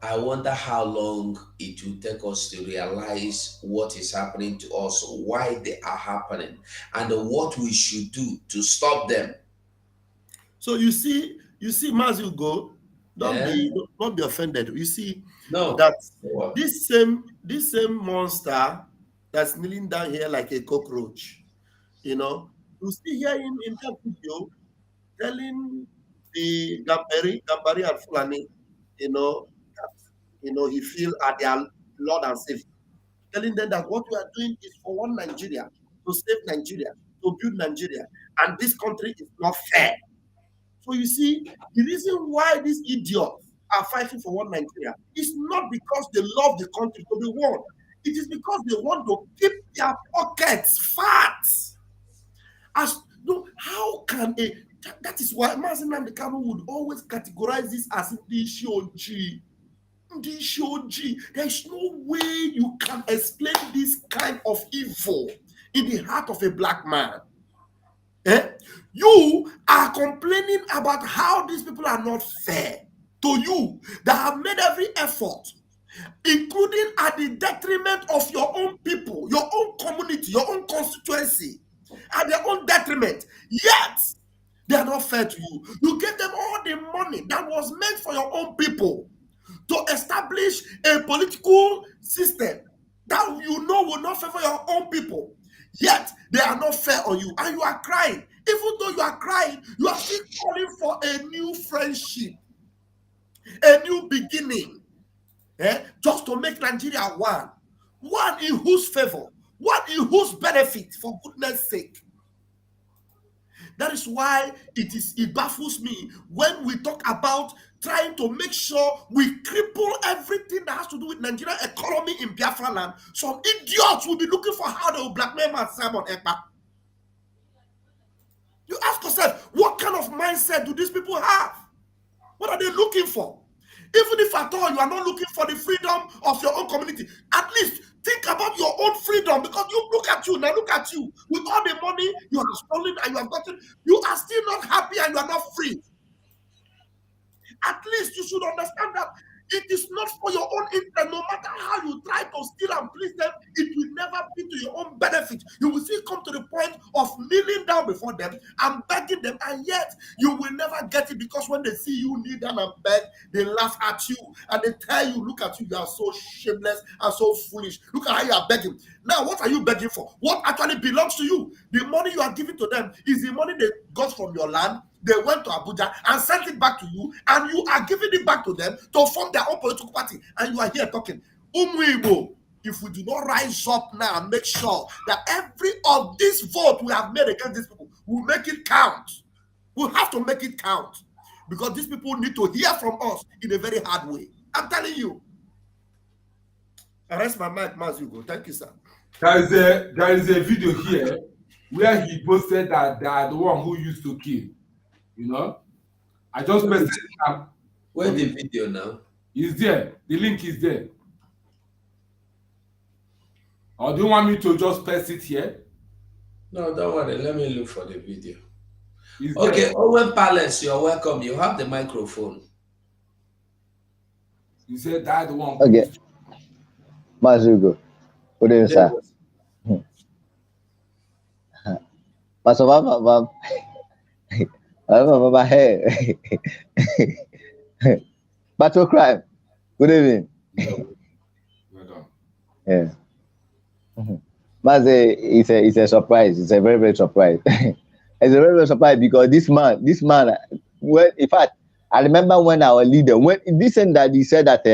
I wonder how long it will take us to realize what is happening to us, why they are happening, and what we should do to stop them. So you see, Mazugo, don't be offended. You see that this same monster that's kneeling down here like a cockroach, you see here in that video telling the Gambari and Fulani, that he feel at their Lord and Savior, telling them that what we are doing is for one Nigeria, to save Nigeria, to build Nigeria, and this country is not fair. So you see, the reason why these idiots are fighting for one Nigeria is not because they love the country to be one. It is because they want to keep their pockets fat. How can that is why Mazen Namdekano would always categorize this as Ndishoji. There's no way you can explain this kind of evil in the heart of a black man. You are complaining about how these people are not fair to you, that have made every effort, including at the detriment of your own people, your own community, your own constituency, at their own detriment. Yet, they are not fair to you. You gave them all the money that was meant for your own people to establish a political system that will not favor your own people. Yet, they are not fair on you, and you are crying. Even though you are crying, you are still calling for a new friendship, a new beginning, just to make Nigeria one in whose favor, one in whose benefit, for goodness sake. That is why it baffles me when we talk about trying to make sure we cripple everything that has to do with Nigerian economy in Biafra land. Some idiots will be looking for how they will blackmail Simon Ekpa. You ask yourself, what kind of mindset do these people have? What are they looking for? Even if at all you are not looking for the freedom of your own community, at least think about your own freedom, because look at you, with all the money you have stolen and you have gotten, you are still not happy and you are not free. At least you should understand that it is not for your own interest. No matter how you try to steal and please them, it will never be to your own benefit. You will still come to the point of kneeling down before them and begging them, and yet you will never get it, because when they see you kneel down and beg, they laugh at you and they tell you, look at you, you are so shameless and so foolish. Look at how you are begging. Now, what are you begging for? What actually belongs to you? The money you are giving to them is the money they got from your land. They went to Abuja and sent it back to you, and you are giving it back to them to form their own political party, and you are here talking. Umwibo, if we do not rise up now and make sure that every of this vote we have made against these people, we'll make it count. We'll have to make it count, because these people need to hear from us in a very hard way. I'm telling you. I rest my mic, Mazugo. Thank you, sir. There is a video here where he posted that they are the one who used to kill. I just posted it. Where the video now? Is there. The link is there. Or do you want me to just paste it here? No, don't worry. Let me look for the video. It's okay, there. Owen Palace, you're welcome. You have the microphone. You said that the one. Okay. Mazugo. Good evening, sir. Pastor Baba. Hey. Battle crime. Good evening. Well done. Yeah. Maze, it's a surprise. It's a very, very surprise. It's a very, very surprise, because this man, well, in fact, I remember when our leader, when that he said that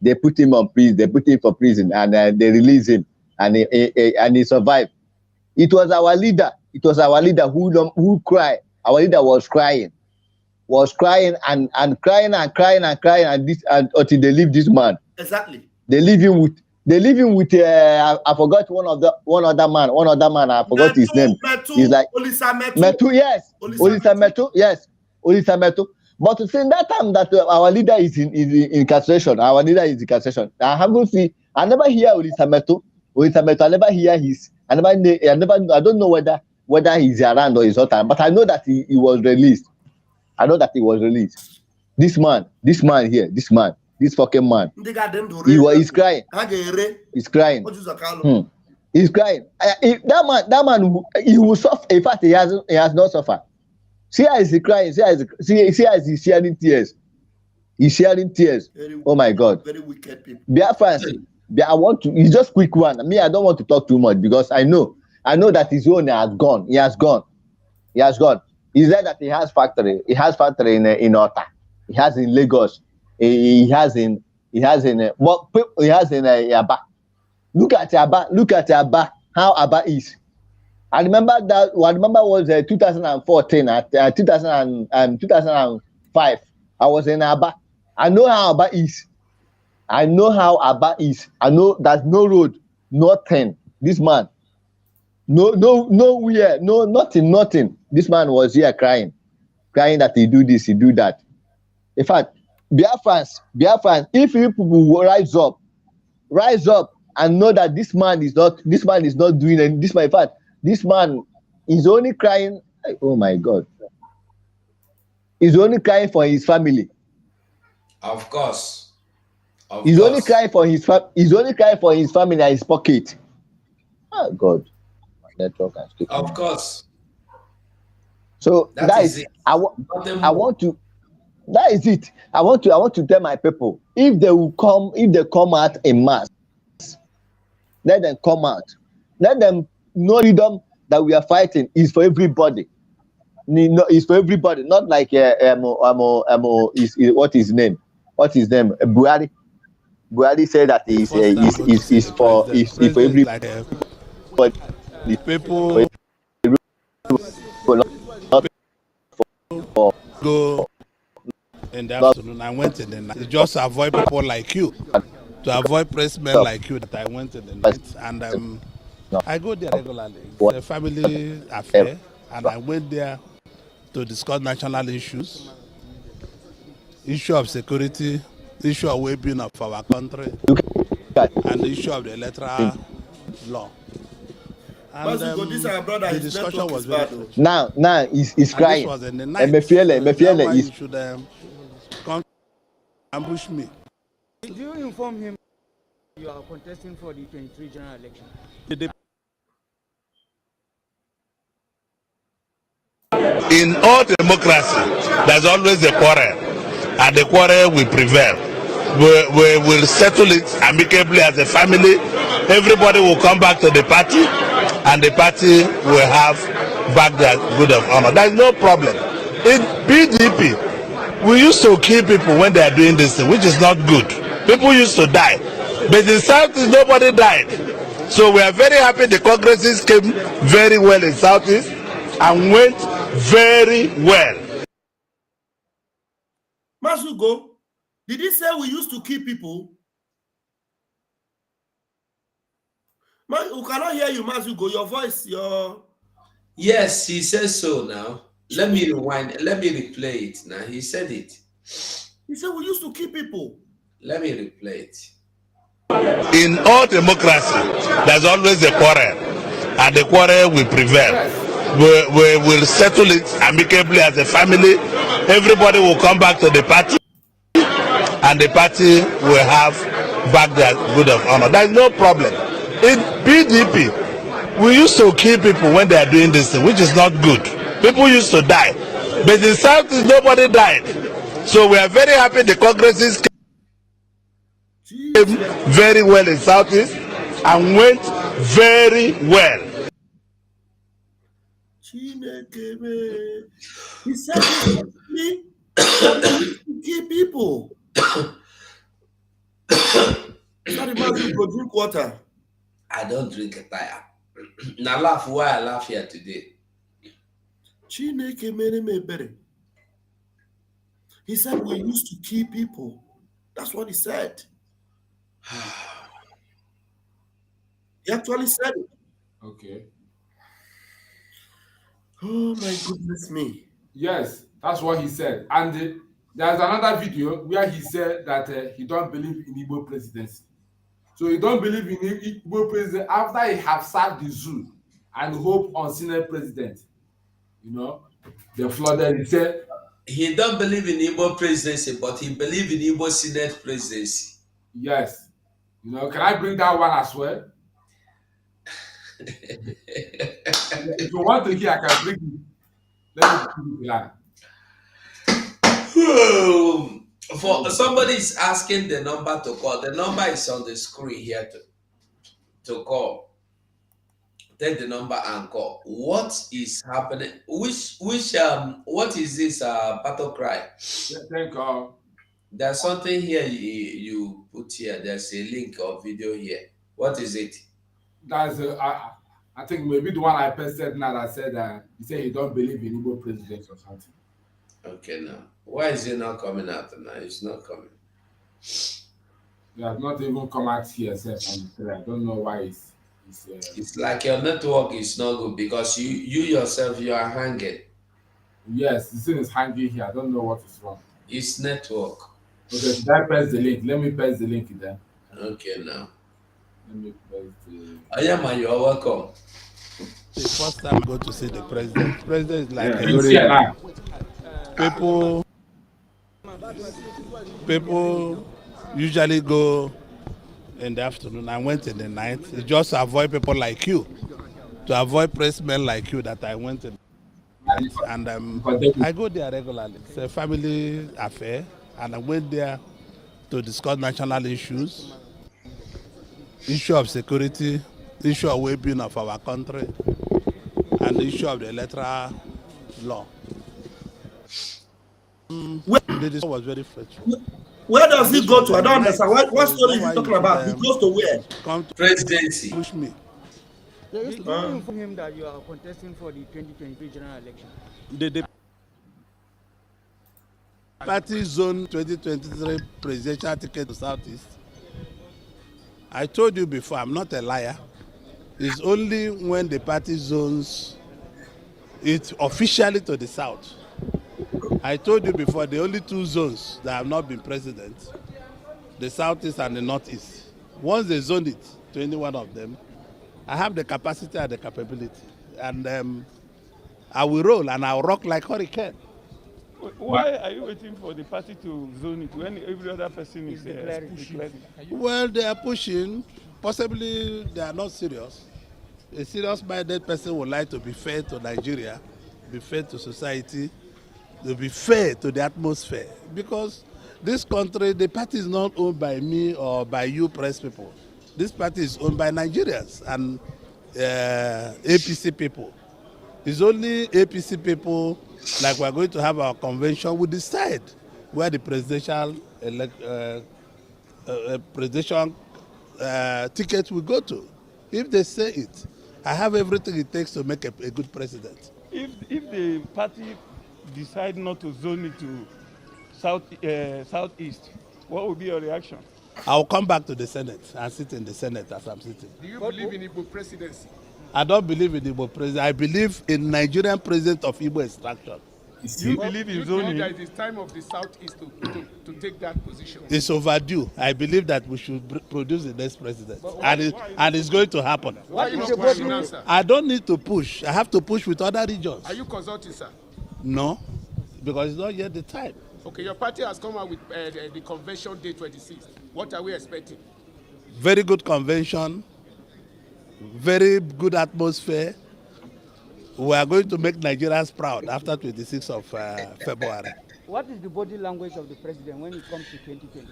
they put him on prison, they put him for prison, and they released him, and he survived. It was our leader. It was our leader who cried. Our leader was crying and crying until they leave this man. Exactly. They leave him with. I forgot one other man. I forgot his name. He's like Metu. Yes. Olisa Metu. Yes. Olisa Metu. But since that time that our leader is in incarceration, I never hear Olisa Metu Oitameto, I never hear his. I don't know whether he's around or he's not around, but I know that he was released. I know that he was released. This man here, this fucking man. He's crying. He's crying. He's crying. That man, he will suffer. In fact, he has not suffered. See how he's crying. See how he's sharing tears. He's sharing tears. Oh my God. Very wicked people. Biafrans, it's just quick one. Me, I don't want to talk too much because I know that his own has gone. He has gone. He said that he has factory. He has factory in Ota. He has in Lagos. He has in Aba. Look at Aba. How Aba is. I remember was 2014 2005. I was in Aba. I know how Aba is. I know there's no road, nothing. This man, nowhere, nothing. This man was here crying that he do this, he do that. In fact, Biafrans, if you people will rise up and know that this man is not doing anything. In fact, this man is only crying. Oh my God. He's only crying for his family. Of course. He's only crying for his family and his pocket. Oh God. Network and speak. Of course. So that is it. I want to. That is it. I want to tell my people, if they come out en masse, let them come out. Let them know freedom that we are fighting is for everybody. It's for everybody, not like what is his name? Buhari. Buhari said that is for everybody. Like, the people go in the afternoon. I went in the night. Just to avoid people like you, to avoid pressmen like you. That I went in the night, and I go there regularly. It's a family affair, and I went there to discuss national issues, issue of security, issue of well-being of our country, and the issue of the electoral law. And the discussion was very close. Now he's crying. This was in the night. Mefiele you should come ambush me. Did you inform him you are contesting for the 23 general election? In all democracy, there's always a quarrel, and the quarrel will prevail. We will settle it amicably as a family. Everybody will come back to the party, and the party will have back their good of honor. There's no problem. In PDP, we used to kill people when they are doing this thing, which is not good. People used to die. But in Southeast, nobody died. So we are very happy the Congresses came very well in Southeast and went very well. Masugo, did he say we used to kill people? We cannot hear you, Masugo. Your voice, your... Yes, he says so now. Let me rewind. Let me replay it now. He said it. He said we used to kill people. Let me replay it. In all democracy, there's always a quarrel, and the quarrel will prevail. We will settle it amicably as a family. Everybody will come back to the party, and the party will have back their good of honor. There's no problem. In PDP, we used to kill people when they are doing this thing, which is not good. People used to die. But in Southeast, nobody died. So we are very happy the Congresses came very well in Southeast and went very well. He said me kill people. Sorry, man, you go drink water. I don't drink attire. Now laugh why I laugh here today. He said we used to kill people. That's what he said. He actually said it. Okay. Oh my goodness me. Yes, that's what he said. And there's another video where he said that he don't believe in Igbo presidency. So you don't believe in Igbo president after he have served the zoo and hope on Senate president. You know, they flooded. He said He don't believe in Igbo presidency, but he believe in Igbo Senate presidency. yes. You know, can I bring that one as well? If you want to hear, I can bring it. Let me bring it here. For somebody is asking the number to call. The number is on the screen here to call. Take the number and call. What is happening? What is this battle cry? Yeah, thank you. There's something here you put here. There's a link or video here. What is it? That's I think maybe the one I posted now that said he said he don't believe in Igbo presidents or something. Okay, now why is it not coming out now? It's not coming. He has not even come out here, sir. I don't know why It's like your network is not good because you yourself you are hanging. yes, the thing is hanging here. I don't know what is wrong. It's network. Okay, should I press the link? Let me press the link then. Okay, now. Let me press the. Ayama, you are welcome. The first time I go to see the president. President is like Yeah, people usually go in the afternoon. I went in the night. It's just to avoid people like you, to avoid pressmen like you that I went in. And I go there regularly. It's a family affair, and I went there to discuss national issues, issue of security, issue of well-being of our country, and the issue of the electoral law. The discussion was very fruitful. Where does he go to? I don't understand. What story is he talking about? He goes to where? Come to Presidency. push me. Did you inform him that you are contesting for the 2023 general election? The party zone 2023 presidential ticket to Southeast. I told you before, I'm not a liar. It's only when the party zones it officially to the South. I told you before, the only two zones that have not been president, the Southeast and the Northeast. Once they zone it to any one of them, I have the capacity and the capability. And I will roll and I'll rock like hurricane. Why are you waiting for the party to zone it when every other person is pushing? Well, they are pushing. Possibly they are not serious. A serious-minded person would like to be fair to Nigeria, be fair to society, to be fair to the atmosphere. Because this country, the party is not owned by me or by you press people. This party is owned by Nigerians and APC people. It's only APC people, like we're going to have our convention, will decide where the presidential ticket will go to. If they say it, I have everything it takes to make a good president. If the party decide not to zone it to southeast, what will be your reaction? I'll come back to the Senate and sit in the Senate as I'm sitting. Do you believe in Igbo presidency? I don't believe in Igbo president. I believe in Nigerian president of Igbo extraction. You believe in zoning? That it is time of the southeast to take that position. It's overdue. I believe that we should produce the next president, and it's going to happen. Why are you not pushing now, sir? I don't need to push. I have to push with other regions. Are you consulting, sir? No, because it's not yet the time. Okay, your party has come out with the convention day 26. What are we expecting? Very good convention, very good atmosphere. We are going to make Nigerians proud after 26th of February. What is the body language of the president when it comes to 2020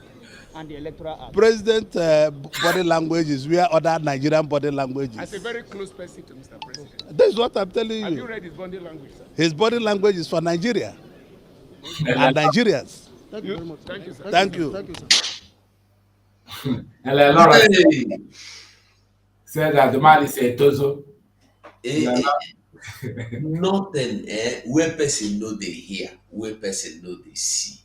and the electoral act? President body language is where other Nigerian body language is. As a very close person to Mr. President. That's what I'm telling you. Have you read his body language, sir? His body language is for Nigeria and Nigerians. Thank you very much. Thank you, sir. Thank you. Thank you, sir. Hello, Laura Hey. said that the man is a tozo. Nothing where person know they hear, where person know they see.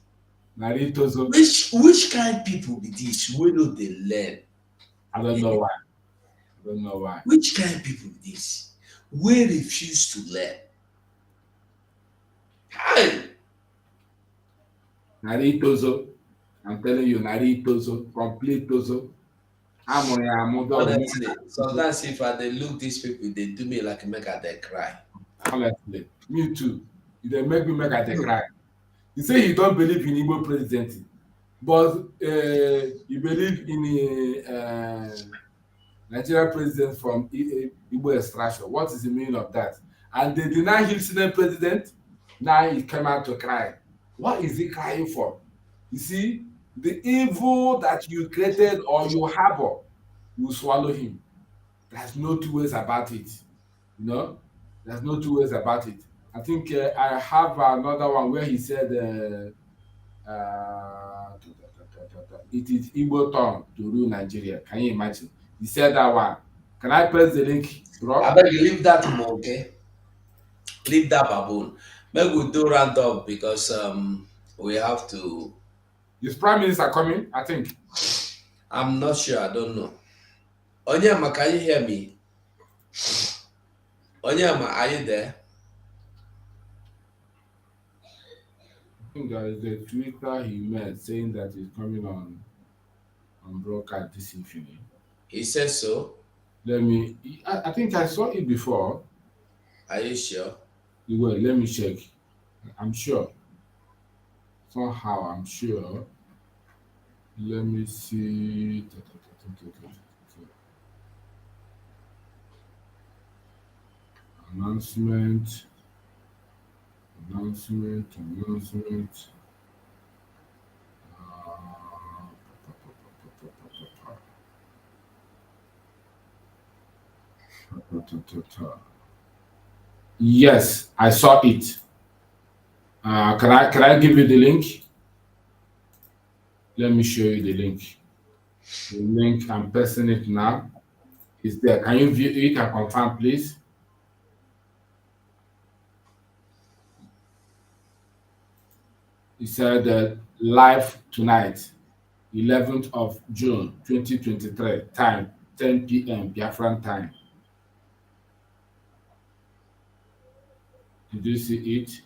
Nari tozo. Which kind people be this? Where know they learn? I don't know why. I don't know why. Which kind people be this? Where refuse to learn? Hi. Nari tozo. I'm telling you, Nari tozo. Complete tozo. Honestly, sometimes if I dey look these people, they do me like make I dey cry. Honestly, me too. They make me make I cry. He say he don't believe in Igbo presidency, but he believe in Nigerian president from Igbo extraction. What is the meaning of that? And they deny him Senate president. Now he came out to cry. What is he crying for? You see, the evil that you created or you harbor will swallow him. There's no two ways about it. You know, there's no two ways about it. I think I have another one where he said, it is Igbo turn to rule Nigeria. Can you imagine? He said that one. Can I press the link, bro? I beg you leave that monkey, leave that baboon. Make we do round up because we have to. Is Prime Minister coming? I think. I'm not sure. I don't know. Onyema, can you hear me? Onyema, are you there? I think there is a Twitter he made saying that he's coming on broadcast this evening. He says so. I think I saw it before. Are you sure? Well, let me check. I'm sure. Somehow, I'm sure. Let me see. Announcement. Yes, I saw it. Can I give you the link? Let me show you the link. The link, I'm pasting it now. Is there. Can you view it and confirm, please? It said live tonight, 11th of June, 2023, time 10 p.m. Biafran time. Did you see it?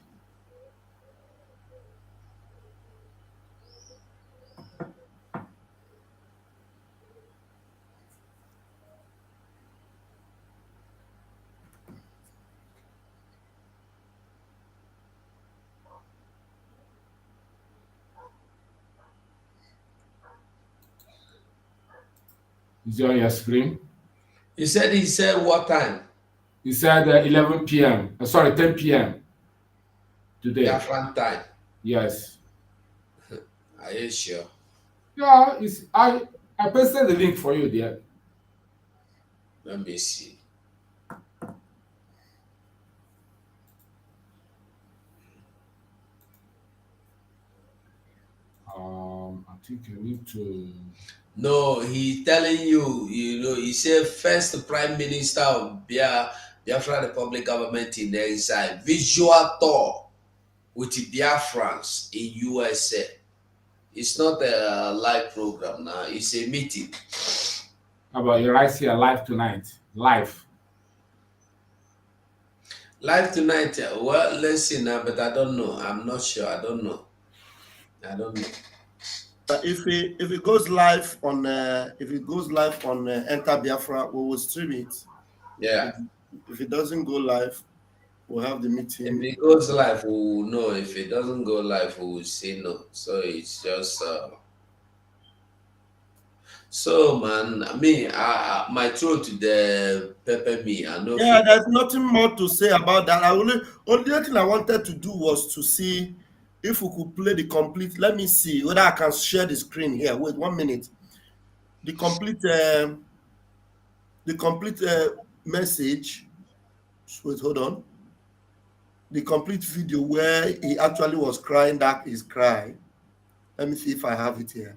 Is it on your screen? He said what time? He said 11 p.m. Sorry, 10 p.m. today. Biafran time. Yes. Are you sure? Yeah, I pasted the link for you there. Let me see. I think I need to. No, he's telling you, he said first Prime Minister of Biafra Republic government in exile, visual tour with the Biafrans in USA. It's not a live program now, it's a meeting. How about you right here live tonight? Live. Live tonight, well, let's see now, but I don't know. I'm not sure. I don't know. If it goes live on Enter Biafra, we will stream it. Yeah. If it doesn't go live, we'll have the meeting. If it goes live, we will know. If it doesn't go live, we will say no. So it's just so man, me, my throat to the pepper me. I know. Yeah, there's nothing more to say about that. Only thing I wanted to do was to see if we could play the complete. Let me see whether I can share the screen here. Wait 1 minute. The complete message. Wait, hold on. The complete video where he actually was crying that his cry. Let me see if I have it here.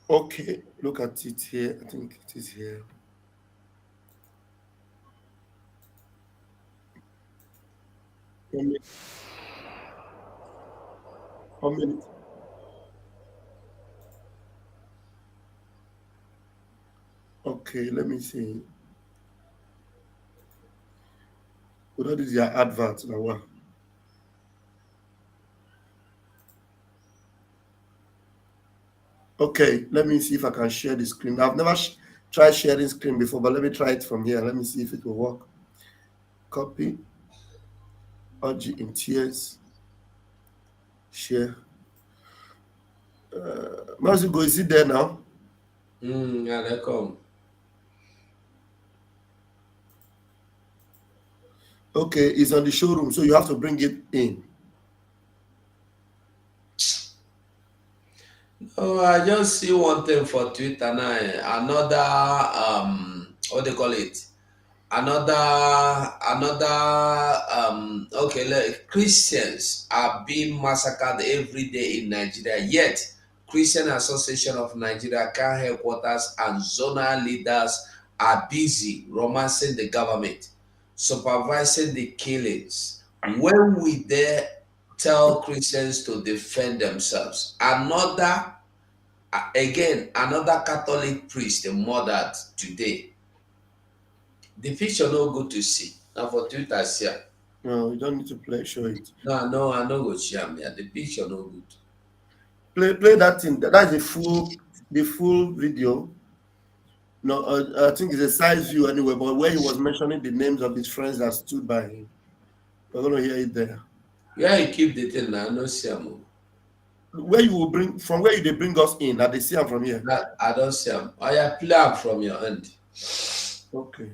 Okay, look at it here. I think it is here. One minute. Okay, let me see. What is your advert now? Okay, let me see if I can share the screen. I've never tried sharing screen before, but let me try it from here. Let me see if it will work. Copy. Orgy in tears. Share. Mazugo, is it there now? Yeah, they come. Okay, it's on the showroom, so you have to bring it in. Oh, I just see one thing for Twitter now. Another what they call it? Another okay, like Christians are being massacred every day in Nigeria, yet Christian Association of Nigeria car headquarters and zonal leaders are busy romancing the government, supervising the killings. When we dare tell Christians to defend themselves, another Catholic priest murdered today. The picture no good to see. Now for Twitter share. No, you don't need to show it. No, I no go share me. The picture no good. Play that thing. That's the full video. No, I think it's a size view anyway, but where he was mentioning the names of his friends that stood by him. We're gonna hear it there. Where you keep the thing now, no see am. Where you will bring from where they bring us in, that they see them from here. I don't see am. I play am from your end. Okay.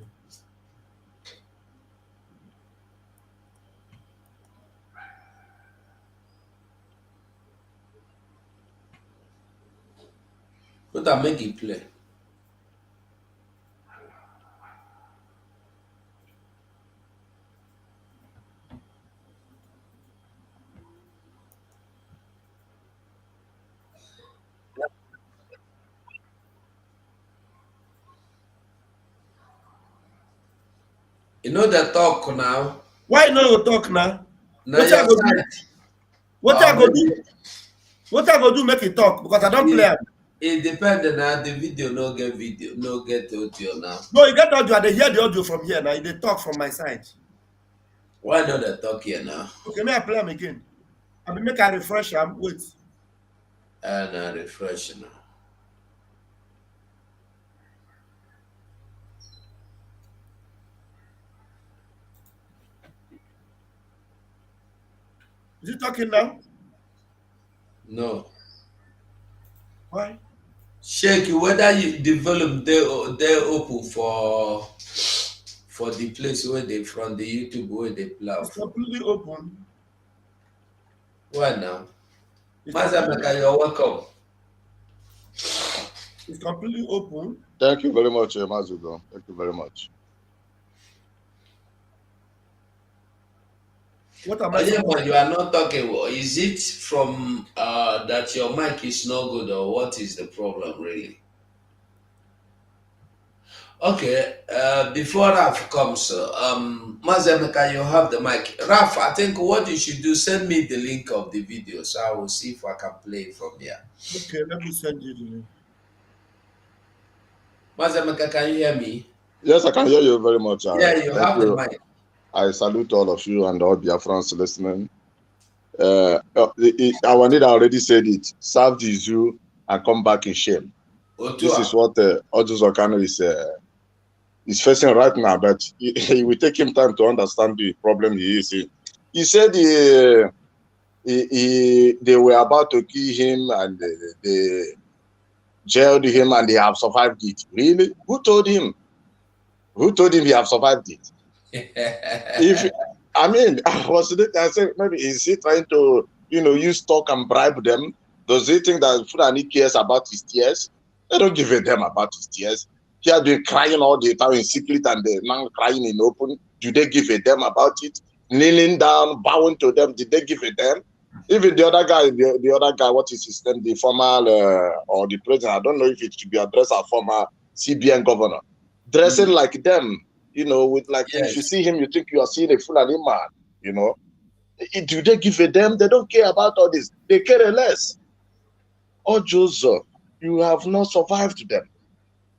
But I make it play. You know the talk now. Why not you talk now? Now What I go do? What I go do? What I go do? Make it talk because I don't play. It depends now. The video no get video, no get audio now. No, you get audio. They hear the audio from here now. They talk from my side. Why not the talk here now? Okay, may I play them again? I will make a refresh. Wait. And refresh now. Is he talking now? No. Why? Check whether you develop they open for the place where they from the YouTube where they play. It's completely open. Why now? Mazameka, you're welcome. It's completely open. Thank you very much, Mazugo. Thank you very much. What am I saying? You are not talking. Is it from that your mic is not good, or what is the problem really? Okay, before Raf comes, Mazemeka, you have the mic. Raf, I think what you should do, send me the link of the video, so I will see if I can play it from here. Okay, let me send you the link. Mazemeka, can you hear me? Yes, I can hear you very much. Yeah, you have the mic. I salute all of you and all Biafrans listening. Our leader already said it. Serve the zoo and come back in shame. This is what Odus Okano is facing right now, but it will take him time to understand the problem he is in. He said they were about to kill him and they jailed him and they have survived it. Really? Who told him? Who told him he have survived it? I said, maybe is he trying to, use talk and bribe them? Does he think that Fulani cares about his tears? They don't give a damn about his tears. He has been crying all the time in secret and now crying in open. Do they give a damn about it? Kneeling down, bowing to them, did they give a damn? Even the other guy, what is his name? The former or the president, I don't know if it should be addressed as former CBN governor. Dressing like them, with like, yes. If you see him, you think you are seeing a Fulani man, Do they give a damn? They don't care about all this. They care less. Oh, Joseph, you have not survived them.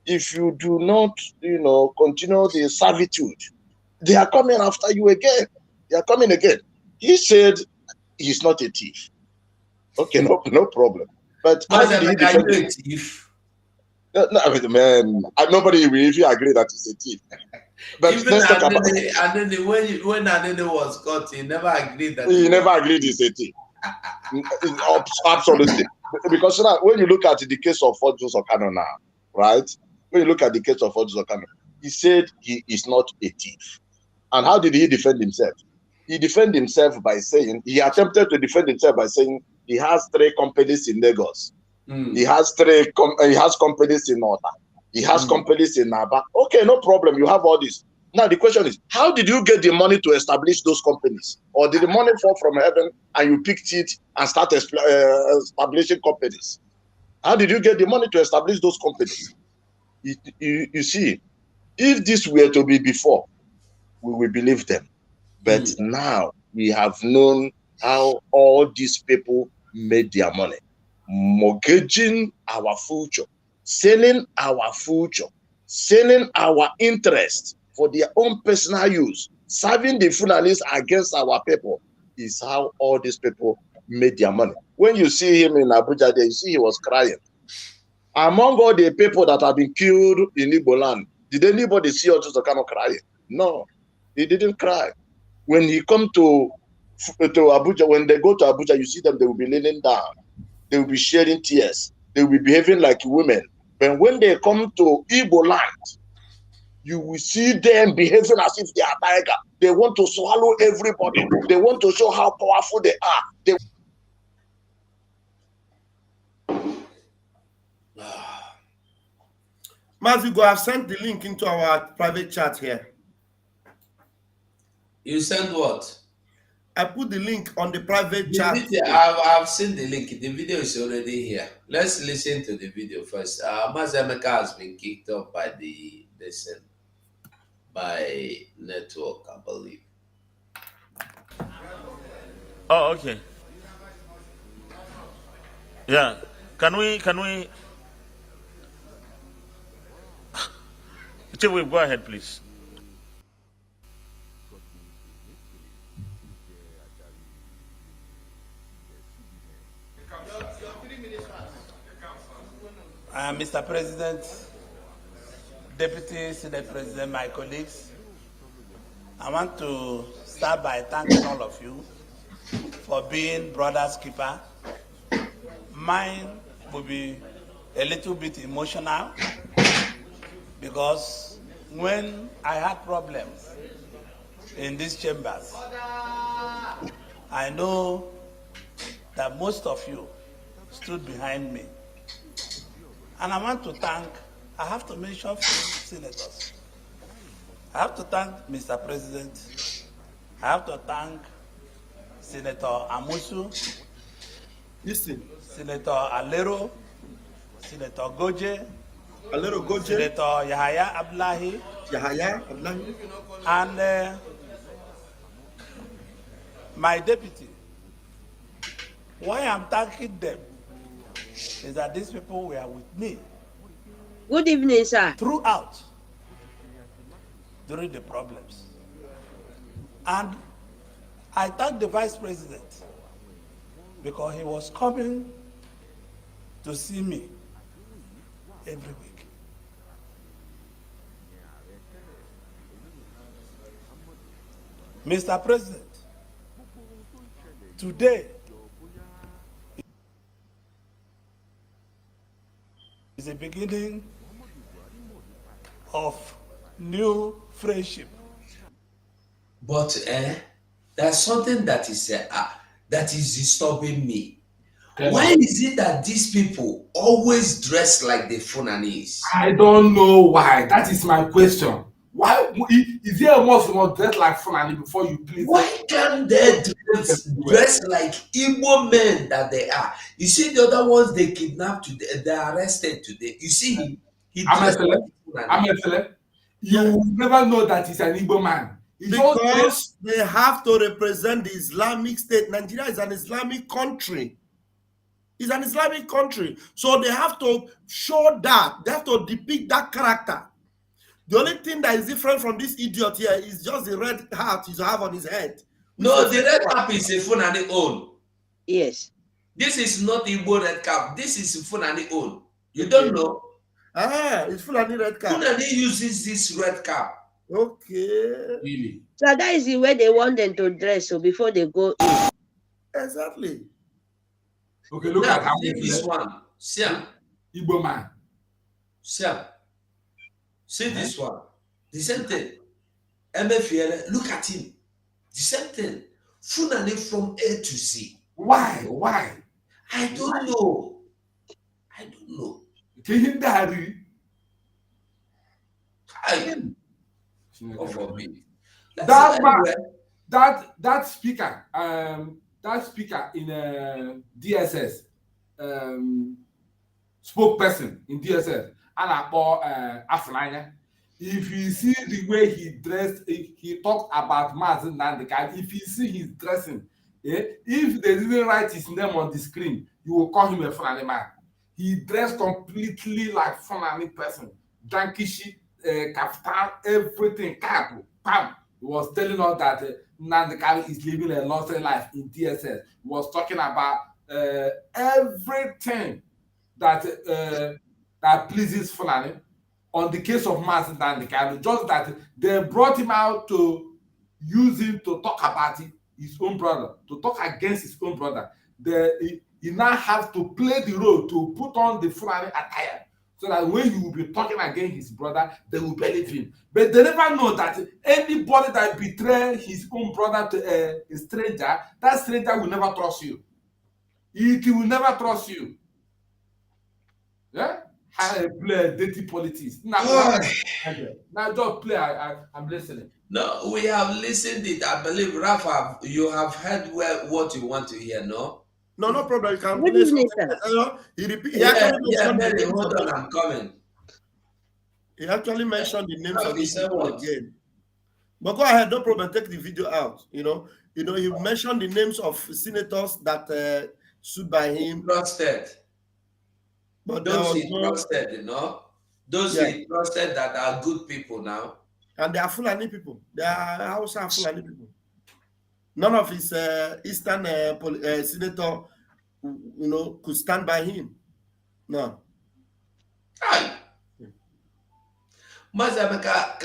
If you do not, continue the servitude, they are coming after you again. They are coming again. He said he's not a thief. Okay, no problem. But how did he defend it? Thief? No, man, nobody will even agree that he's a thief. But even let's talk about Anene, when Anene was caught, he never agreed that he never agreed he's a thief. Absolutely. Because now, when you look at the case of Fortus Okano now, right? When you look at the case of Fortus Okano, he said he is not a thief. And how did he defend himself? He defended himself by saying, he attempted to defend himself by saying he has 3 companies in Lagos. He has companies in Nota. He has companies in Naba. Okay, no problem. You have all this. Now the question is, how did you get the money to establish those companies? Or did the money fall from heaven and you picked it and started establishing companies? How did you get the money to establish those companies? You see, if this were to be before, we will believe them. But now we have known how all these people made their money. Mortgaging our future, selling our future, selling our interest for their own personal use, serving the Fulanis against our people is how all these people made their money. When you see him in Abuja, there you see he was crying. Among all the people that have been killed in Igbo land, did anybody see Otis Okano crying? No, he didn't cry. When he come to Abuja, when they go to Abuja, you see them, they will be kneeling down. They will be shedding tears. They will be behaving like women. But when they come to Igbo land, you will see them behaving as if they are tiger. They want to swallow everybody. They want to show how powerful they are. Mazigo, I've sent the link into our private chat here. You sent what? I put the link on the private chat. I've seen the link. The video is already here. Let's listen to the video first. Mazemeka has been kicked off by by network, I believe. Oh, okay. Yeah. Can we Chief, go ahead, please. Mr. President, Deputy Senate President, my colleagues, I want to start by thanking all of you for being brother's keeper. Mine will be a little bit emotional because when I had problems in these chambers, I know that most of you stood behind me. And I want to thank, I have to mention few senators. I have to thank Mr. President. I have to thank Senator Amusu, Senator Alero, Senator Goje, Senator Yahaya Abdullahi, and my deputy. Why I'm thanking them is that these people were with me. Good evening, sir. Throughout, during the problems. And I thank the Vice President because he was coming to see me every week. Mr. President, today is the beginning of new friendship. But there's something that is disturbing me. Why is it that these people always dress like the Funanis? I don't know why. That is my question. Why is there a must not dress like Fulani before you please? Why can't they dress like Igbo men that they are? You see the other ones they kidnapped today, they arrested today. You see him? He dressed like Fulani. You will never know that he's an Igbo man. Because they have to represent the Islamic State. Nigeria is an Islamic country. It's an Islamic country. So they have to show that. They have to depict that character. The only thing that is different from this idiot here is just the red hat he have on his head. No, the red cap is a Fulani own. Yes. This is not Igbo red cap. This is Fulani own. You don't know? Ah, it's Fulani red cap. Fulani uses this red cap. Okay. Really? So that is the way they want them to dress so before they go in. Exactly. Okay, look now, at how see this one. Siam. Igbo man. Siam. See this one. The same thing. MFL, look at him. The same thing. Fulani from A to Z. Why? Why? I don't know. I don't know. God forbid. That speaker, in DSS, spokesperson in DSS, Aflanya. If you see the way he dressed, he talked about Mazen Nandeka. If you see his dressing, if they didn't write his name on the screen, you will call him a Fulani man. He dressed completely like Fulani person. Jankishi, kaftan, everything, cap, pam. He was telling us that Nandeka is living a luxury life in DSS. He was talking about everything that pleases Fulani. On the case of Mazen Nandeka, just that they brought him out to use him to talk about his own brother, to talk against his own brother. He now has to play the role to put on the Fulani attire, so that when he will be talking against his brother, they will believe him. But they never know that anybody that betrays his own brother to a stranger, that stranger will never trust you. He will never trust you. Yeah? I play dirty politics. Now just play. I'm listening. No, we have listened it. I believe, Rafa, you have heard what you want to hear, no? No problem. You can Good play evening, something. He repeat. Mary, hold on, I'm coming. He actually mentioned the names of these people what? again. But go ahead, no problem. Take the video out. He mentioned the names of senators that stood by him. Trusted. But those he trusted, those he trusted that are good people now. And they are Fulani people. They are Hausa Fulani people. None of his Eastern senator, could stand by him. No. Mazameka,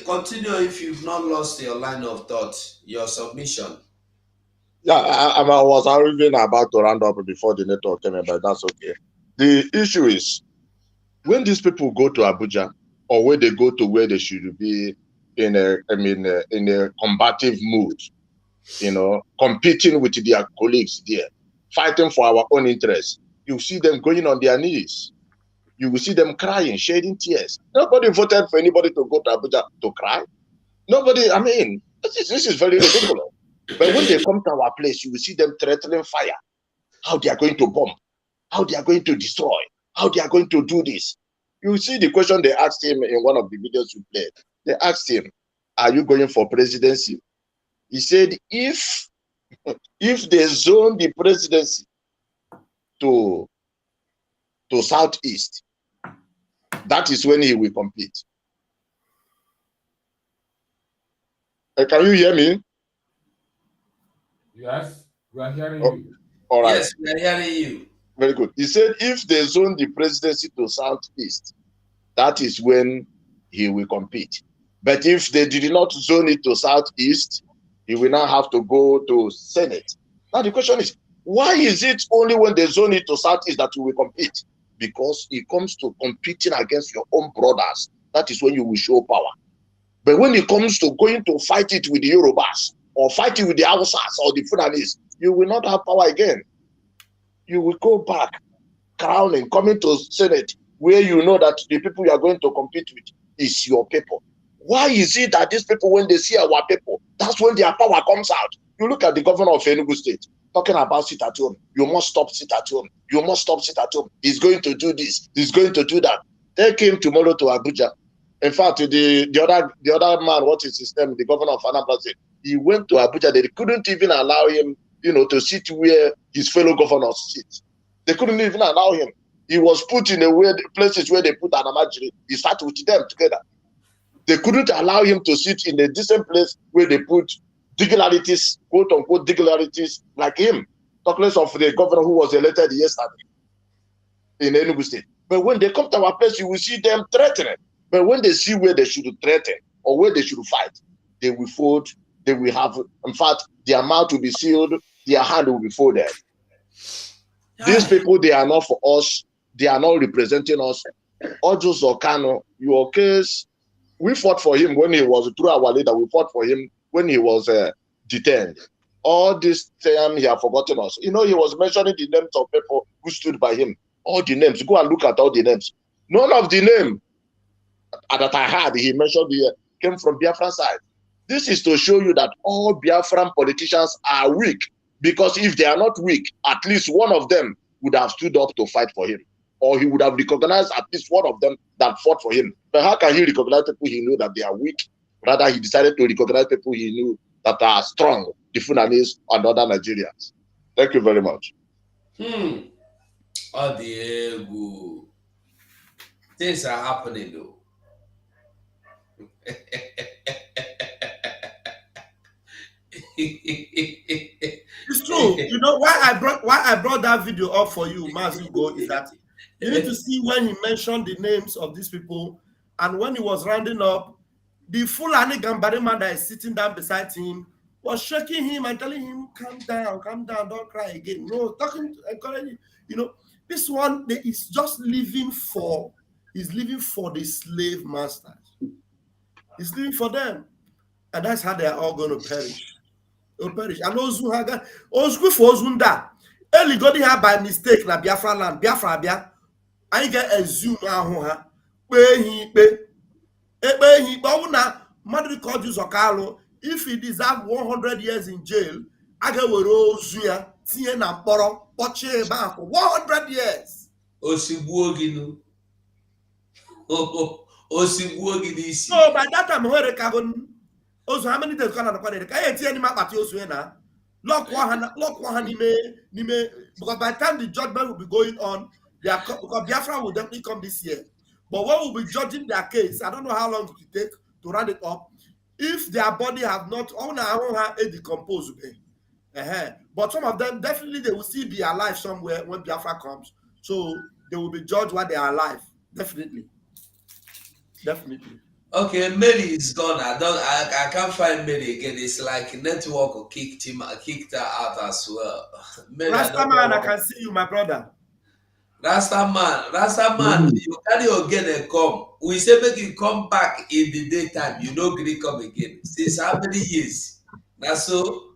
continue if you've not lost your line of thought, your submission. Yeah, I was even about to round up before the network came in, but that's okay. The issue is when these people go to Abuja or when they go to where they should be in a combative mood, competing with their colleagues there, fighting for our own interests, you see them going on their knees. You will see them crying, shedding tears. Nobody voted for anybody to go to Abuja to cry. Nobody, this is very ridiculous. But when they come to our place, you will see them threatening fire, how they are going to bomb, how they are going to destroy, how they are going to do this. You see the question they asked him in one of the videos you played. They asked him, are you going for presidency? He said, if they zone the presidency to Southeast, that is when he will compete. Can you hear me? Yes, we are hearing you. All right. Yes, we are hearing you. Very good. He said if they zone the presidency to Southeast, that is when he will compete. But if they did not zone it to Southeast, he will now have to go to Senate. Now the question is, why is it only when they zone it to Southeast that you will compete? Because it comes to competing against your own brothers. That is when you will show power. But when it comes to going to fight it with the Yorubas, or fighting with the Hausas or the Fulanis, you will not have power again. You will go back, crowning, coming to Senate, where you know that the people you are going to compete with is your people. Why is it that these people, when they see our people, that's when their power comes out? You look at the governor of Enugu State, talking about sit at home. You must stop sit at home. You must stop sit at home. He's going to do this. He's going to do that. They came tomorrow to Abuja. In fact, the other man, what is his name? The governor of Anambra State, he went to Abuja. They couldn't even allow him, to sit where his fellow governors sit. They couldn't even allow him. He was put in places where they put Anamajiri. He sat with them together. They couldn't allow him to sit in a decent place where they put dignitaries, quote unquote dignitaries like him. talk less of the governor who was elected yesterday in Enugu State. But when they come to our place, you will see them threatening. But when they see where they should threaten or where they should fight, they will fold, they will have, in fact, their mouth will be sealed, their hand will be folded. These people, they are not for us, they are not representing us. Ojo Zokano, your case, we fought for him when he was through our leader, we fought for him when he was detained. All this time he has forgotten us. You know, he was mentioning the names of people who stood by him. All the names. Go and look at all the names. None of the name that I had, he mentioned here, came from Biafran side. This is to show you that all Biafran politicians are weak. Because if they are not weak, at least one of them would have stood up to fight for him. Or he would have recognized at least one of them that fought for him. But how can he recognize people he knew that they are weak? Rather, he decided to recognize people he knew that are strong, the Fulanese and other Nigerians. Thank you very much. Oh, Diego. Things are happening though. It's true. You know why I brought that video up for you, Mazugo, is that you need to see when he mentioned the names of these people, and when he was rounding up, the Fulani Gambari man that is sitting down beside him was shaking him and telling him, calm down, don't cry again. No, talking to encouraging. You know, this one is just living for the slave masters. He's living for them. And that's how they are all going to perish. They'll perish. And Ozuhaga, for Ozunda, Eli got here by mistake na Biafra land, Biafra Bia. I get a zoom ahụ Madrid called you Zokalo. If he deserves 100 years in jail, I get with Ozuya, Tien and Poro, Poche back for 100 years. Osibuoginu. Osibuoginu. So by that time, where the Ozu, how many days can I record it? I tell you, Mapati Osuena. Lock one, because by the time the judgment will be going on, because Biafra will definitely come this year. But what will be judging their case, I don't know how long it will take to round it up. If their body have not, decomposed. But some of them, definitely they will still be alive somewhere when Biafra comes. So they will be judged while they are alive. Definitely. Okay, Mary is gone. I can't find Mary again. It's like network kicked her out as well. Rastaman, I can see you, my brother. Rastaman, you carry again and come. We say make you come back in the daytime. You know, Greek come again. Since how many years? That's so.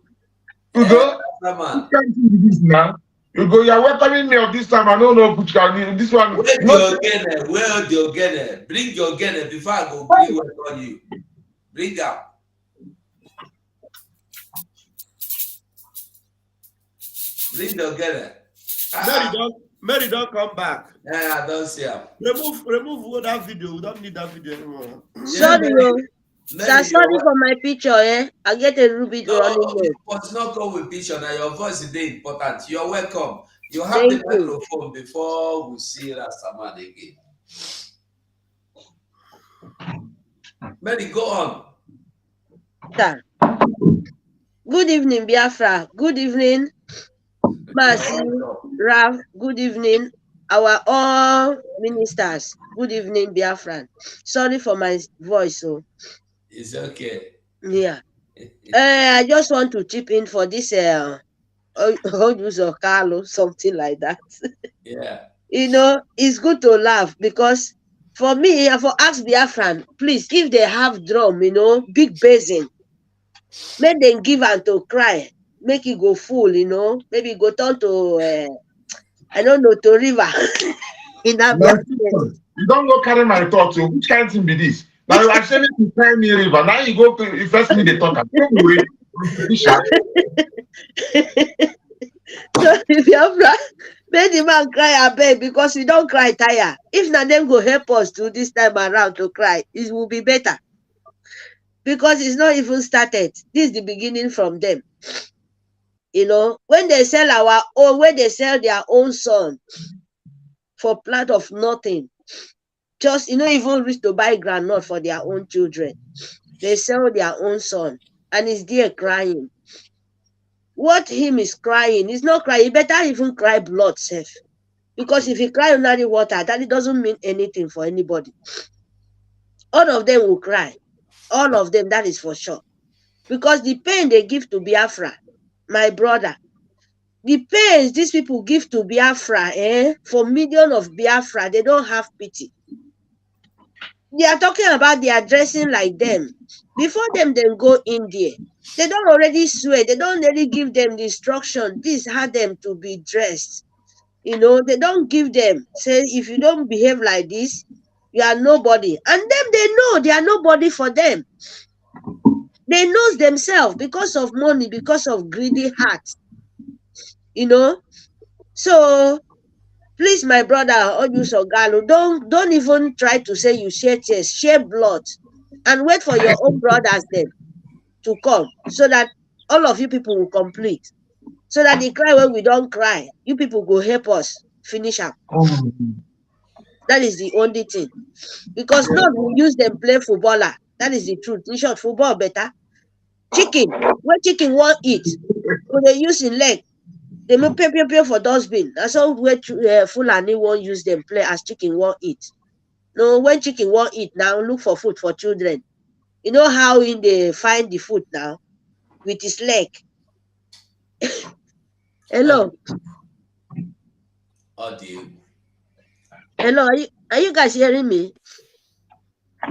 You go. Rastaman. Can't do this now. You go. You're welcoming me of this time. I don't know which can. This one. Where your gene? Bring your gene before I go bring work on you. Bring up. Bring your gene. Mary, don't come back. Yeah, I don't see him. Remove that video. We don't need that video anymore. Sorry, sorry for my picture, eh? I get a ruby running. But not come with picture. Now your voice is very important. You're welcome. You have the microphone before we see Rastaman again. Mary, go on. Good evening, Biafra. Good evening, Mercy, Rav. Good evening, our all ministers. Good evening, Biafran. Sorry for my voice. So it's okay. Yeah. I just want to chip in for this use of Carlo, something like that. Yeah. You know, it's good to laugh because for me, for ask Biafran, please, if they have drum, you know, big basin, make them give and to cry, make it go full, you know, maybe go turn to I don't know, to river. In that you don't go carry my thoughts. So which kind of thing be this? Now you are saying to carry me river. Now you go to first me the talk. Don't worry. So if you make the man cry a bit because we don't cry tire. If not, them go help us to this time around to cry, it will be better. Because it's not even started. This is the beginning from them. You know, when they sell when they sell their own son for plant of nothing, just even reach to buy granite for their own children. They sell their own son and he's there crying. what him is crying, he's not crying. He better even cry blood safe. Because if he cry ordinary water, that it doesn't mean anything for anybody. All of them will cry. All of them, that is for sure. Because the pain they give to Biafra, my brother, the pains these people give to Biafra, for millions of Biafra, they don't have pity. They are talking about they are dressing like them. Before them go in there, they don't already swear. They don't really give them the instruction. This how them to be dressed. You know, they don't give them, say, if you don't behave like this, you are nobody. And them, they know they are nobody for them. They know themselves because of money, because of greedy hearts. You know? So, please, my brother, Onyendu, don't even try to say you share tears, share blood. And wait for your own brothers then to come, so that all of you people will complete. So that they cry when we don't cry. You people go help us finish up. That is the only thing. Because not we use them play footballer. That is the truth. In short, football better. Chicken. When chicken won't eat, when they use in leg, they may pay for dustbin. That's all where Fulani won't use them play as chicken won't eat. No, when chicken won't eat now, look for food for children. You know how in they find the food now? With his leg. Hello. Audio. Hello, are you guys hearing me?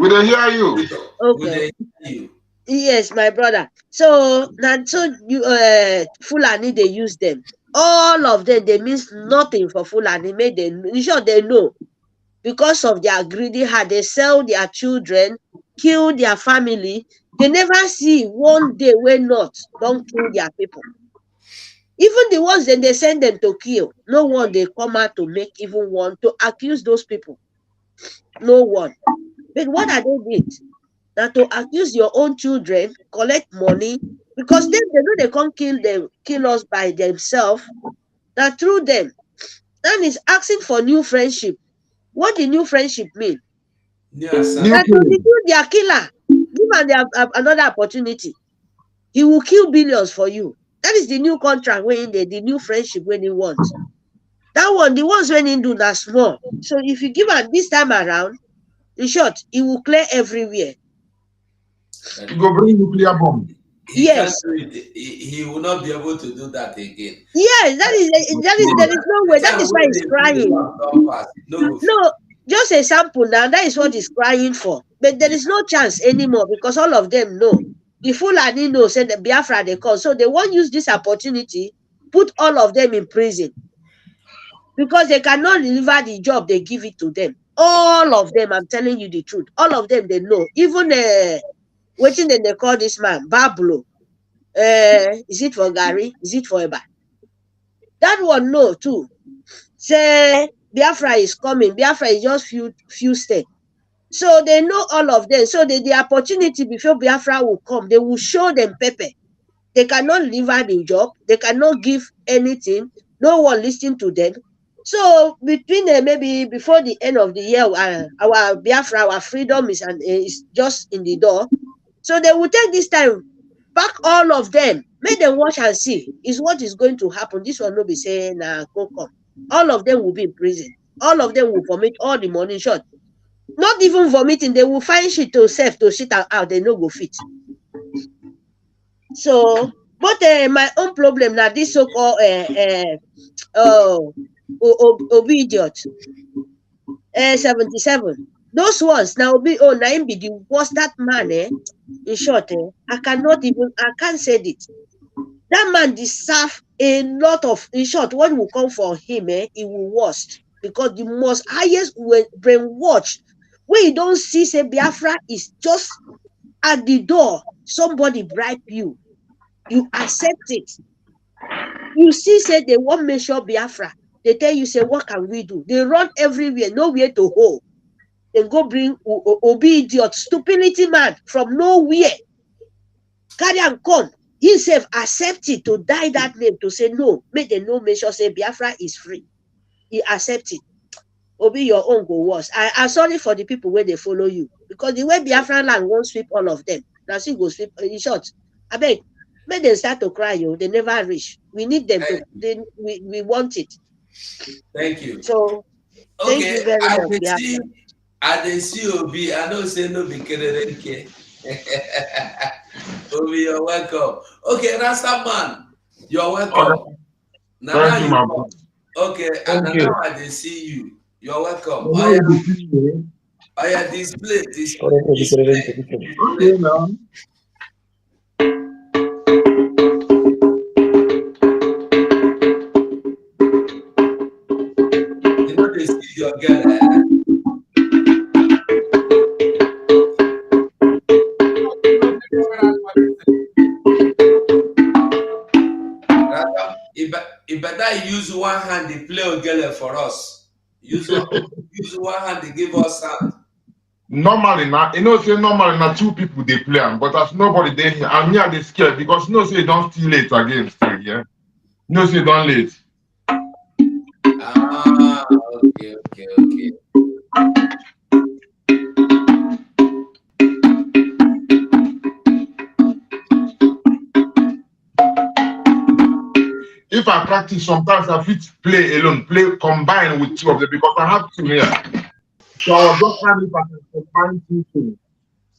We don't hear you. Okay. Yes, my brother. So now, so you Fulani they use them. All of them they means nothing for Fulani. Made them in short they know because of their greedy heart. They sell their children, kill their family. They never see one day when not don't kill their people. Even the ones then they send them to kill. No one they come out to make even one to accuse those people. No one. But what are they did? Now to accuse your own children, collect money, because they know they can't kill us by themselves. Now through them. And is asking for new friendship. What the new friendship mean? That to recruit their killer, give them another opportunity. He will kill billions for you. That is the new contract when the new friendship when he wants. That one, the ones when he do that small. So if you give him this time around, in short, he will clear everywhere. You go bring nuclear bomb. Yes. He will not be able to do that again. Yes, there is no way. That is why he's crying. No, just a sample now. That is what he's crying for. But there is no chance anymore because all of them know. The Fulani know, said the Biafra they call. So they won't use this opportunity, put all of them in prison. Because they cannot deliver the job they give it to them. All of them, I'm telling you the truth. All of them, they know. Even waiting then they call this man, Bablo. Is it for Gary? Is it for Eba? That one no too. Say Biafra is coming. Biafra is just few steps. So they know all of them. So the opportunity before Biafra will come, they will show them pepper. They cannot deliver the job. They cannot give anything. No one listening to them. So between maybe before the end of the year, our Biafra, our freedom is just in the door. So they will take this time, back all of them, make them watch and see is what is going to happen. This one will be saying, go come. All of them will be in prison. All of them will vomit all the money short. Not even vomiting, they will find shit to self to shit out. They no go fit. So, but my own problem now, this so-called idiot 77. Those ones now be now be the worst that man in short I can't say it. That man deserve a lot of in short what will come for him it will worst because the most highest brainwash when you don't see say Biafra is just at the door. Somebody bribe you accept it. You see say they won't measure Biafra. They tell you say what can we do? They run everywhere, nowhere to hold. They go bring Obi idiot, stupidity man from nowhere. Carry and come. He self accept it to die that name to say no. Make the no measure say Biafra is free. He accept it. Obi your own go worse. I'm sorry for the people where they follow you because the way Biafra land won't sweep all of them. Now she go sweep in short. I beg When they start to cry, they never reach. We need them to. We want it. Thank you. So thank you very much. I see Obi. I know say no be Obi, you're welcome. Okay, Rasta man, you're welcome. Thank you, my brother. Okay, and now I see you. You're welcome. Okay, Display. Okay, now. You know they see your girl. It better use one hand to play a girl for us. Use one hand to give us sound. Normally, now two people they play, but as nobody they and me they scared because say don't steal late again, still, yeah. Say don't late. Okay. If I practice, sometimes I fit play alone, play combine with two of them because I have two here. So I was just trying if I can combine two things,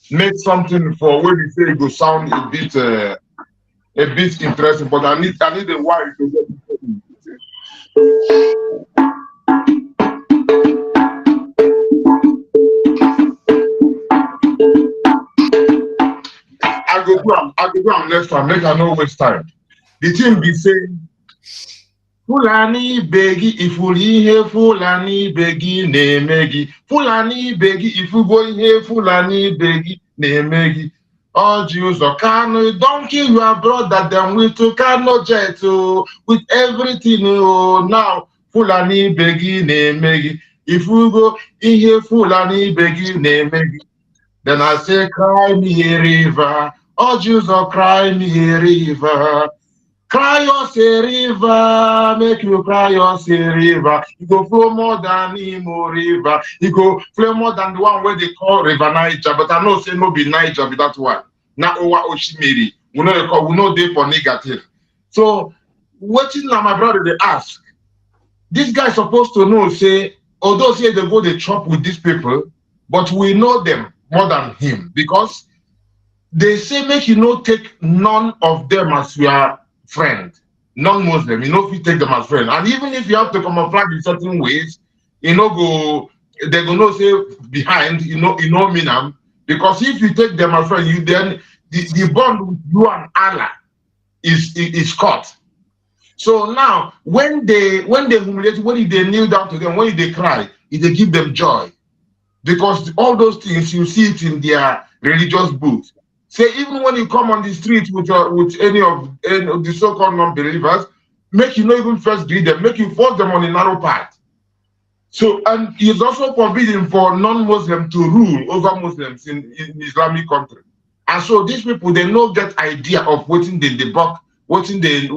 make something for where we say it go sound a bit interesting, but I need a while to get it. I go do am next time, make I no waste time. The thing be saying Fulani begi ifuli he Fulani begi nemegi. Fulani begi ifugo he Fulani begi nemegi. All Jews or Kano, don't kill your brother, then we to Kano jet with everything. Now Fulani begi nemegi. Ifugo he Fulani begi nemegi. Then I say, cry me a river. All Jews or cry me a river. Cry us a river, make you cry us a river. You go flow more than Imo River. You go flow more than the one where they call River Niger. But I know say no be Niger, be that one. Now Owa Oshimiri. We know they for negative. So watching now my brother they ask. This guy supposed to know, say, although say they go they chop with these people, but we know them more than him because they say make you not take none of them as your friend, non-Muslim, if you take them as friend. And even if you have to camouflage in certain ways, they're gonna say behind, mean them. Because if you take them as friend, then the bond with you and Allah is cut. So now when they humiliate, when they kneel down to them, when they cry, they give them joy. Because all those things you see it in their religious books. Say even when you come on the street with any of the so-called non-believers, make you not even first greet them, make you force them on a narrow path. So and it's also forbidden for non-Muslims to rule over Muslims in Islamic country. And so these people they don't get idea of what they debug, what they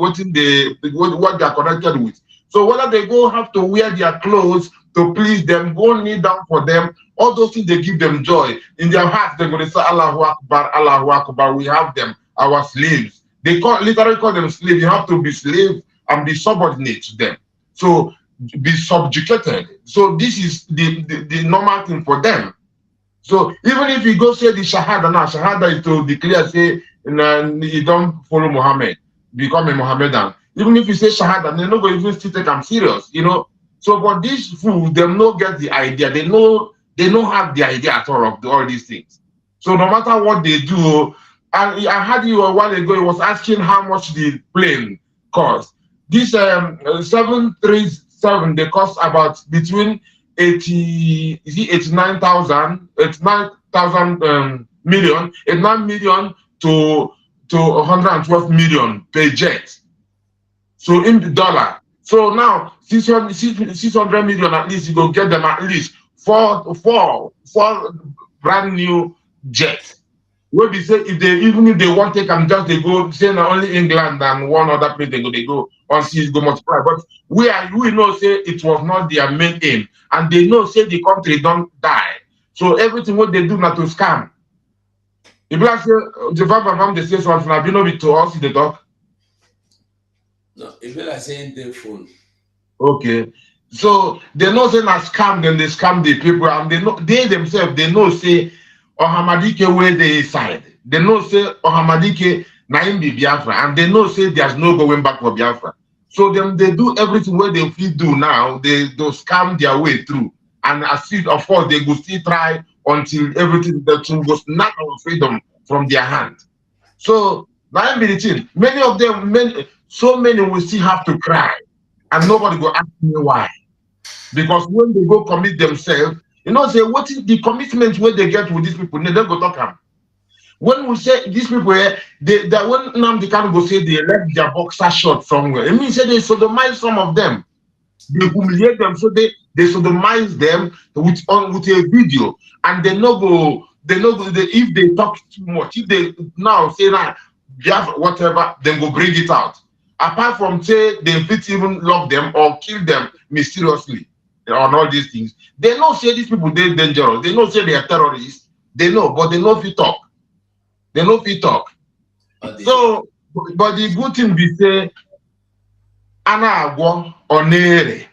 are connected with. So whether they go have to wear their clothes to please them, go kneel down for them, all those things they give them joy. In their hearts, they're going to say, Allahu Akbar, Allahu Akbar, we have them, our slaves. They literally call them slaves. You have to be slave and be subordinate to them. So be subjugated. So this is the normal thing for them. So even if you go say the Shahada now, Shahada is to declare, say, you don't follow Muhammad, become a Mohammedan. Even if you say Shahada, they're not going to even still take them serious, So for these fools, they don't get the idea. They don't have the idea at all of all these things. So no matter what they do, and I had you a while ago, I was asking how much the plane cost. This 737, they cost about between 89 million to 112 million per jet. So in the dollar. So now 600 million at least, you go get them at least four brand new jets. Where they say if they want to take them, just they go say not only England and one other place they go until it go multiply. But we know say it was not their main aim, and they know say the country don't die. So everything what they do not to scam. If I say the father from the say something, I be no be to us in the talk. No, if you like saying the phone. Okay. So they know say na scam, then they scam the people, and they know they themselves they know say Ohamadike where they side. They know say Ohamadike na him be Biafra, and they know say there's no going back for Biafra. So them they do everything where they feel do now, they scam their way through. And as it, of course, they go still try until everything that will snatch our freedom from their hand. So now be the thing. Many of them, so many will still have to cry, and nobody go ask me why. Because when they go commit themselves, you know, say what is the commitment where they get with these people? They don't go talk them. When we say these people, that when Nnamdi Kanu go say they left their boxer short somewhere, it means say they sodomize some of them. They humiliate them, so they sodomize them with a video, and they no go if they talk too much, if they now say that just whatever, then go bring it out. Apart from say they fit even lock them or kill them mysteriously on all these things, they know say these people they're dangerous. They know say they are terrorists. They know, but they know if you talk. They know if you talk. So, but the good thing be say, Ana Agwo Onere.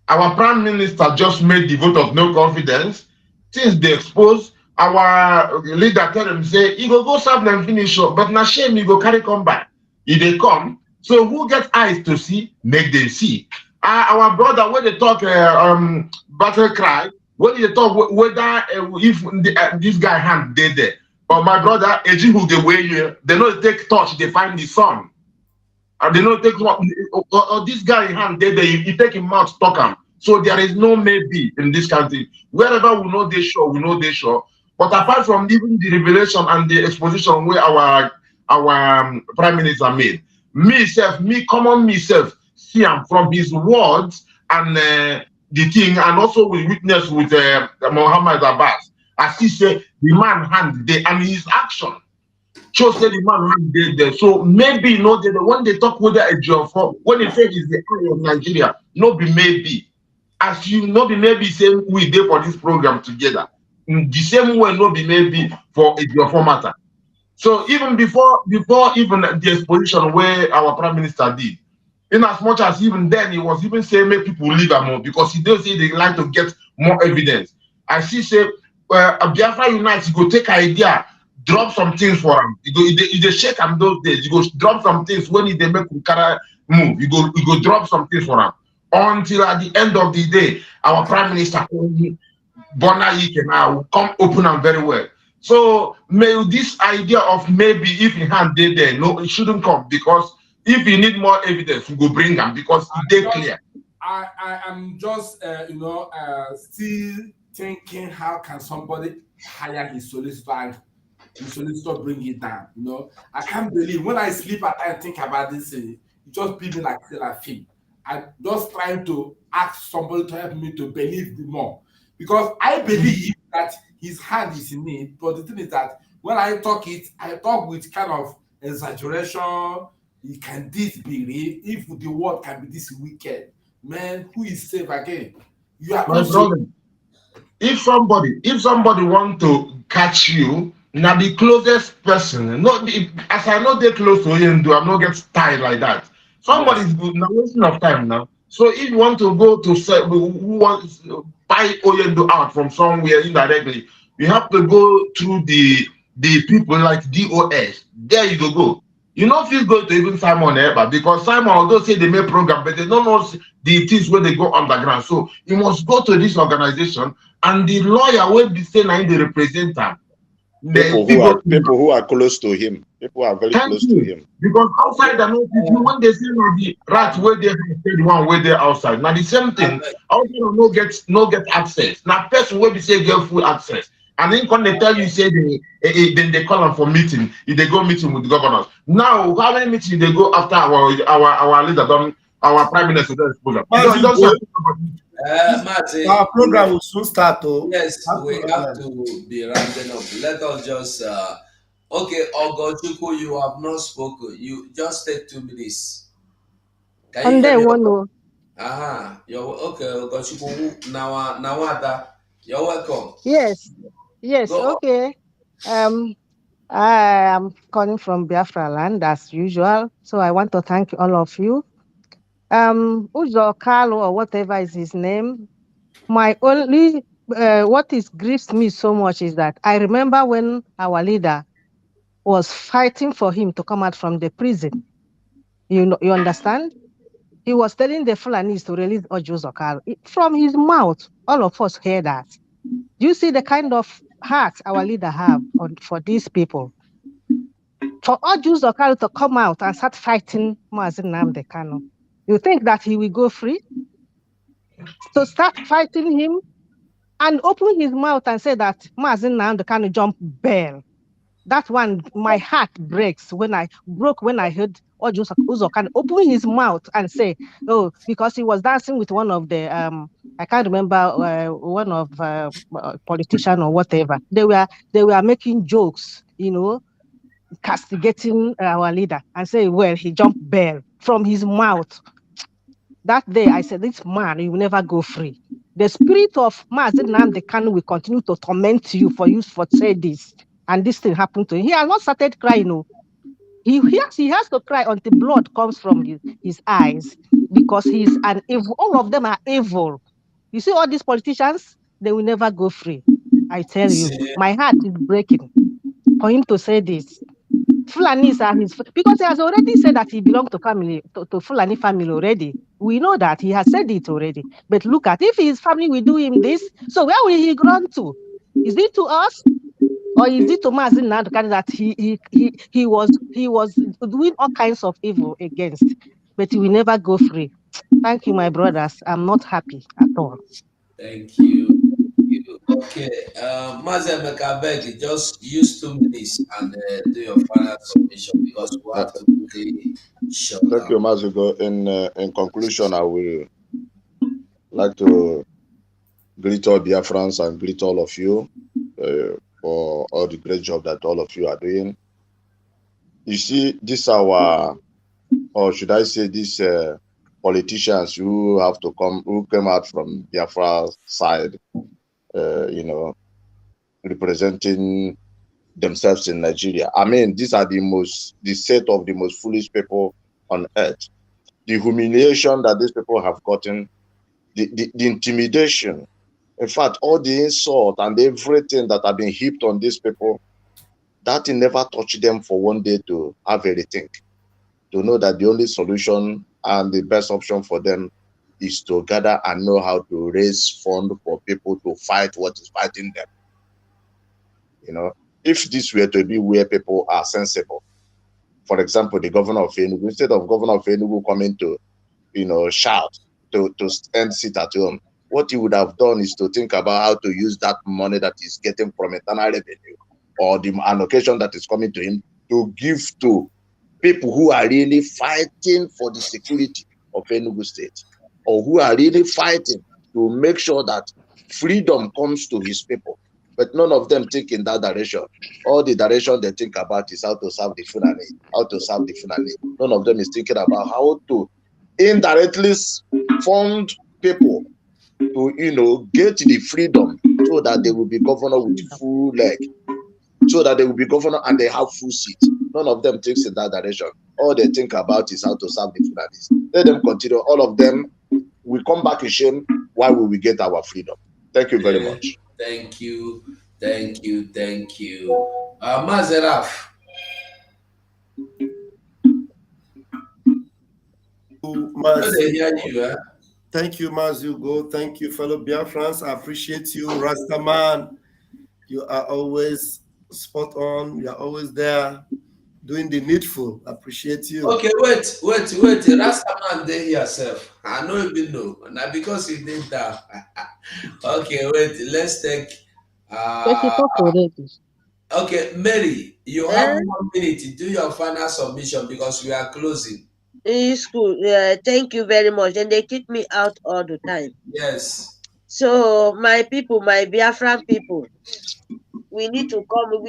Our prime minister just made the vote of no confidence. Since they exposed, our leader tell him say he go serve them finish up, but na shame he go carry come back. If they come, so who get eyes to see, make them see. Our brother when they talk battle cry, when they talk whether if this guy hand dead there, or my brother Ejihu the way here, they know take touch, they find the son. And they know take or this guy in hand dead there, he take him mouth talk him. So there is no maybe in this country. Wherever we know they sure, we know they sure. But apart from even the revelation and the exposition where our prime minister made, me common myself, see him from his words and the thing, and also we witness with Muhammad Abbas, as he said, the man hand there and his action shows that the man hand there. So maybe you know that when they talk with a job for when they say it's the eye of Nigeria, no be maybe. As you know, be maybe same we did for this program together. In the same way, no be maybe for your formatter. So even before even the exposition where our prime minister did, in as much as even then he was even saying make people leave more because he does say they like to get more evidence. I see say Biafra Unite, you go take idea, drop some things for him. You go shake him those days. You go drop some things when they make Ukara move. You go drop some things for him. Until at the end of the day, our prime minister Bona Ike now come open and very well. So may this idea of maybe if he hand they there, no, it shouldn't come because if you need more evidence, we go bring them because they clear. I am just still thinking how can somebody hire his solicitor and his solicitor bring it down. You know, I can't believe when I sleep at night and think about this, it just be me like a film. I'm just trying to ask somebody to help me to believe more. Because I believe that his hand is in it, but the thing is that when I talk with kind of exaggeration. Can this be real? If the world can be this wicked, man, who is safe again? You are my brother. If somebody want to catch you, now the closest person, not as I know they're close to Onyendu, I'm not get tired like that. Somebody's good now, wasting of time now. So if you want to go to say who wants to buy Onyendu out from somewhere indirectly, you have to go through the people like DOS. There you go. You know, if you go to even Simon Eber, because Simon, although say they make program, but they don't know the things where they go underground. So you must go to this organization, and the lawyer will be saying that they represent them. People who are close to him. People are very close to him. Because outside the people, when they say the right where they have the one where they're outside. Now the same thing, outside no get access. Now person will be say get full access. And then when they tell you, say then they call them for meeting. If they go meeting with the governors. Now, how many meetings they go after our leader done, our prime minister done program? Martin, our program will soon start. Yes, we have to be rounding up. Let us just okay, Ogochukwu, you have not spoken. You just take 2 minutes. Can you hear me? You're okay, Ogochukwu. Nawada, you're welcome. Yes. Go Okay. I am calling from Biafra land as usual. So I want to thank all of you. Uzo Carlo or whatever is his name. My only what is grieves me so much is that I remember when our leader was fighting for him to come out from the prison. You know, you understand? He was telling the Fulanis to release Ojo Zokal. From his mouth, all of us hear that. Do you see the kind of heart our leader have for these people? For Ojo Zokal to come out and start fighting Mazen Namde Kano, you think that he will go free? To start fighting him and open his mouth and say that Mazen Namde Kano jump bail. That one, my heart breaks when I heard Ojo Uzokan open his mouth and say, "Oh, because he was dancing with one of the I can't remember one of politician or whatever. They were making jokes, you know, castigating our leader and say, well, he jumped bail from his mouth. That day, I said, this man, he will never go free. The spirit of Mazen Nnamdi Kanu will continue to torment you for say this. And this thing happened to him. He has not started crying. No. He has to cry until blood comes from his eyes because he's an evil. All of them are evil. You see all these politicians, they will never go free. I tell you, my heart is breaking for him to say this. Fulanis are his, because he has already said that he belongs to family, to Fulani family already. We know that he has said it already. But look at, if his family will do him this, so where will he run to? Is it to us? Or is it to Mazin Nandukan that he was doing all kinds of evil against, but he will never go free? Thank you, my brothers. I'm not happy at all. Thank you. Okay, Mazemeka, beg, just use 2 minutes and do your final submission because we have to quickly shut Thank down. you, Mazugo. In conclusion, I will like to greet all Biafrans and greet all of you for all the great job that all of you are doing. You see, this our, or should I say, these politicians who came out from Biafra side, you know, representing themselves in Nigeria. I mean, these are the set of the most foolish people on earth. The humiliation that these people have gotten, the intimidation, in fact, all the insult and everything that have been heaped on these people, that never touched them for one day to have a rethink, to know that the only solution and the best option for them is to gather and know how to raise funds for people to fight what is fighting them. You know, if this were to be where people are sensible, for example, the governor of Enugu, instead of governor of Enugu coming to, you know, shout to end sit at home, what he would have done is to think about how to use that money that he's getting from internal revenue or the allocation that is coming to him to give to people who are really fighting for the security of Enugu State, or who are really fighting to make sure that freedom comes to his people. But none of them think in that direction. All the direction they think about is how to serve the Fulani, how to serve the Fulani. None of them is thinking about how to indirectly fund people to, you know, get the freedom so that they will be governor with full leg, so that they will be governor and they have full seat. None of them thinks in that direction. All they think about is how to serve the Fulanis. Let them continue. All of them will come back in shame while we will get our freedom. Thank you very much. Thank you. Thank you. Thank you. Mazeraf. Thank you, Mazugo. Thank you, fellow Biafrans. I appreciate you, Rastaman. You are always spot on. You are always there doing the needful. I appreciate you. Okay, wait. Rastaman dey yourself. I don't even know. Now because he did that. Okay, wait. Let's take. Okay, Mary, you have 1 minute to do your final submission because we are closing. It's cool. Thank you very much. And they kick me out all the time. Yes. So my people, my Biafran people, we need to come.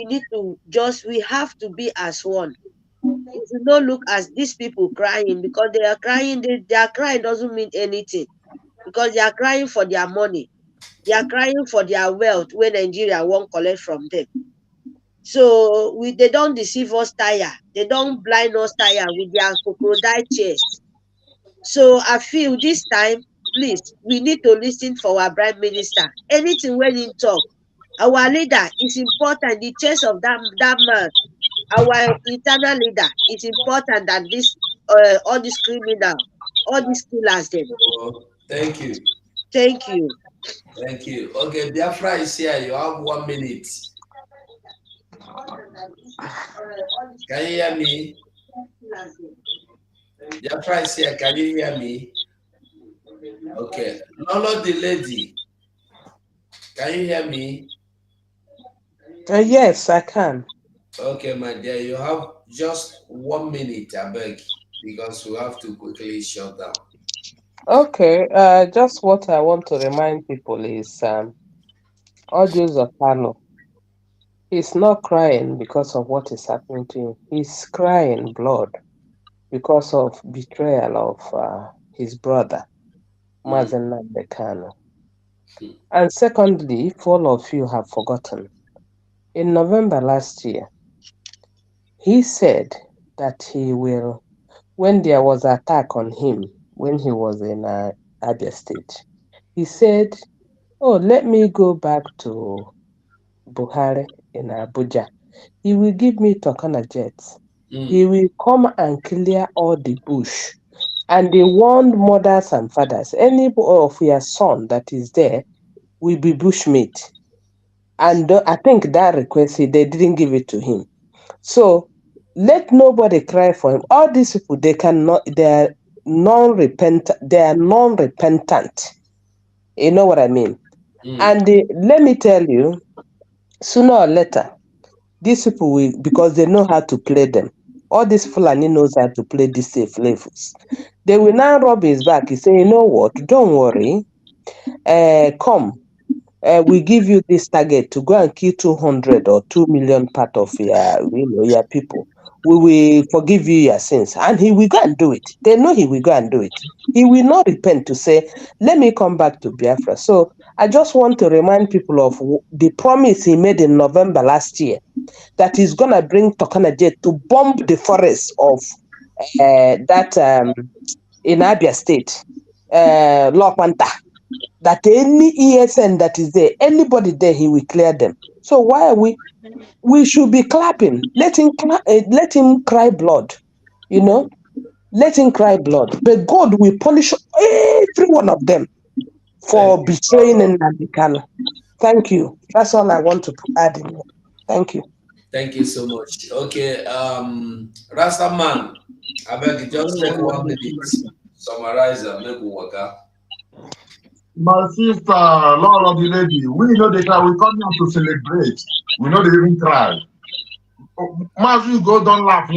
We have to be as one. If you don't look at these people crying because they are crying, their crying doesn't mean anything because they are crying for their money. They are crying for their wealth when Nigeria won't collect from them. So they don't deceive us tire. They don't blind us tire with their crocodile chest. So I feel this time, please, we need to listen for our prime minister. Anything when he talk, our leader is important. The chest of that man, our internal leader is important than this all these criminal, all these killers them. Oh, thank you. Thank you. Thank you. Okay, Biafra is here. You have 1 minute. Can you hear me? Biafra is here. Can you hear me? Okay. Lolo the lady. Can you hear me? Yes, I can. Okay, my dear. You have just 1 minute, I beg, because we have to quickly shut down. Okay, just what I want to remind people is Audios of Kano. He's not crying because of what is happening to him. He's crying blood because of betrayal of his brother, Mazen Nnamdi Kanu. And secondly, if all of you have forgotten, in November last year, he said that he will, when there was an attack on him, when he was in Abia State, he said, oh, let me go back to Buhari in Abuja. He will give me Turkana jets. He will come and clear all the bush. And they warned mothers and fathers, any of your son that is there will be bushmeat. And I think that request, they didn't give it to him. So let nobody cry for him. All these people, they are non-repentant. You know what I mean? And let me tell you, sooner or later, these people will, because they know how to play them. All these Fulani knows how to play these safe levels. They will now rub his back. He say, you know what? Don't worry. Come. We give you this target to go and kill 200 or 2 million part of your people. We will forgive you your sins. And he will go and do it. They know he will go and do it. He will not repent to say, let me come back to Biafra. So I just want to remind people of the promise he made in November last year, that he's going to bring Turkana jet to bomb the forest of in Abia State, Lokwanta. That any ESN that is there, anybody there, he will clear them. So why are we should be clapping. Let him cry blood, let him cry blood. But God will punish every one of them for betraying Nnamdi Kanu. Thank you. That's all I want to add in here. Thank you. Thank you so much. Okay, Rasta man, I beg you, just take 1 minute. Summarize and make we work out. My sister, Lord of the lady, we know they cry. We come here to celebrate. We know they even cry. Mazu go down laugh,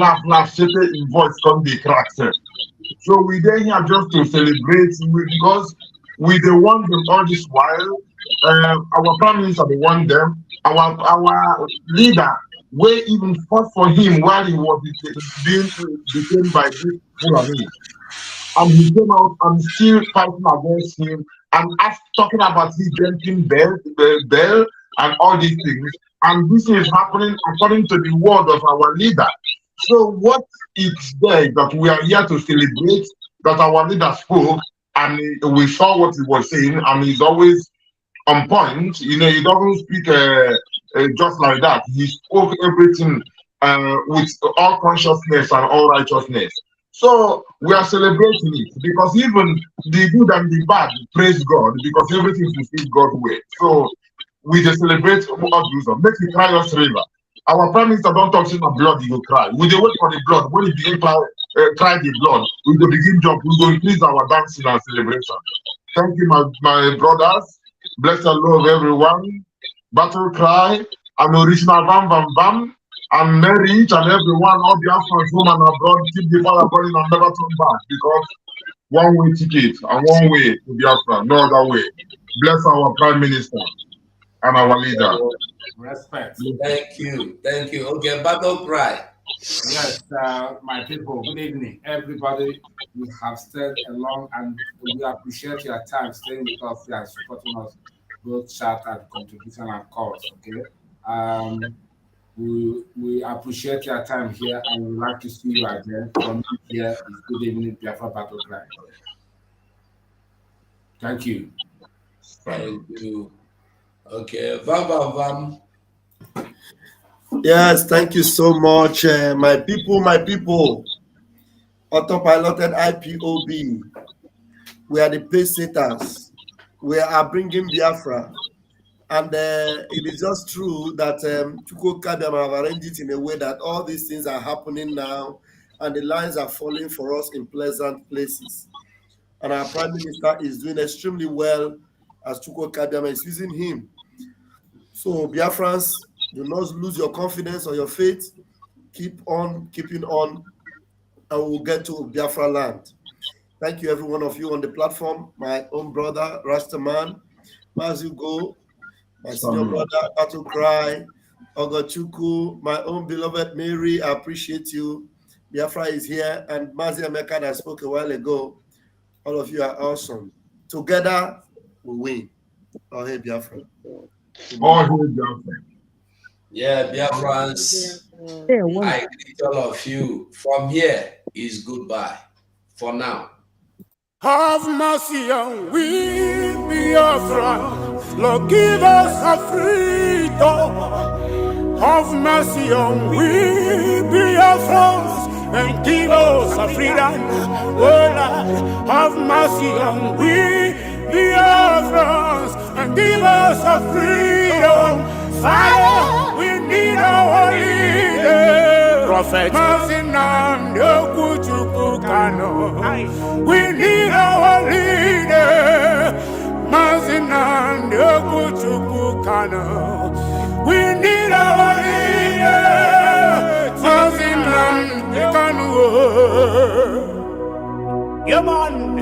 shake in voice, come they crack. So we there here just to celebrate because we the one them all this while. Our prime minister the one them. Our leader, we even fought for him while he was being detained by this Fulani. And he came out and still fighting against him and talking about his drinking bell and all these things. And this is happening according to the word of our leader. So what it's there that we are here to celebrate that our leader spoke and we saw what he was saying, and he's always on point. He doesn't speak just like that. He spoke everything with all consciousness and all righteousness. So we are celebrating it because even the good and the bad praise God because everything fulfills God's way. So we just celebrate God, make it cry us river. Our prime minister don't talk about blood, he will cry. We dey wait for the blood. When he begin cry the blood, we will begin jump. We will increase our dancing and celebration. Thank you, my brothers. Bless the Lord, everyone. Battle cry and original bam bam bam. And marry each and everyone, all the Africans, home and abroad, keep the fire burning and never turn back because one way ticket and one way to Biafra, no other way. Bless our prime minister and our leader. Respect. Thank you. Okay, battle cry. Yes, my people, good evening. Everybody, you have stayed along and we appreciate your time staying with us here and supporting us, both chat and contribution and calls, okay? We appreciate your time here and we would like to see you again. From here is Good Evening Biafra Battle Cry. Thank you. Thank you. Okay, Vam. Yes, thank you so much, my people, autopiloted IPOB. We are the pace setters. We are bringing Biafra. And it is just true that Chukwu Kadiam have arranged it in a way that all these things are happening now and the lines are falling for us in pleasant places. And our Prime Minister is doing extremely well as Chukwu Kadiam is using him. So Biafrans, do not lose your confidence or your faith. Keep on keeping on, and we'll get to Biafra land. Thank you, every one of you on the platform. My own brother, Rastaman, Mazugo, my senior brother, Battle Cry, Ogochukwu, my own beloved Mary, I appreciate you. Biafra is here, and Mazi Emeka that spoke a while ago. All of you are awesome. Together, we win. Oh, hey, Biafra. Oh, hey, Biafra. Yeah, Biafrans, I greet all of you. From here is goodbye. For now. Have mercy on we, Biafra. Lord, give us a freedom. Have mercy on we, Biafra, and give us a freedom. Oh Lord, have mercy on we, Biafra, and give us a freedom. Father, we need our leader. Prophet, we need our leader. We need our leader. Yeah, man.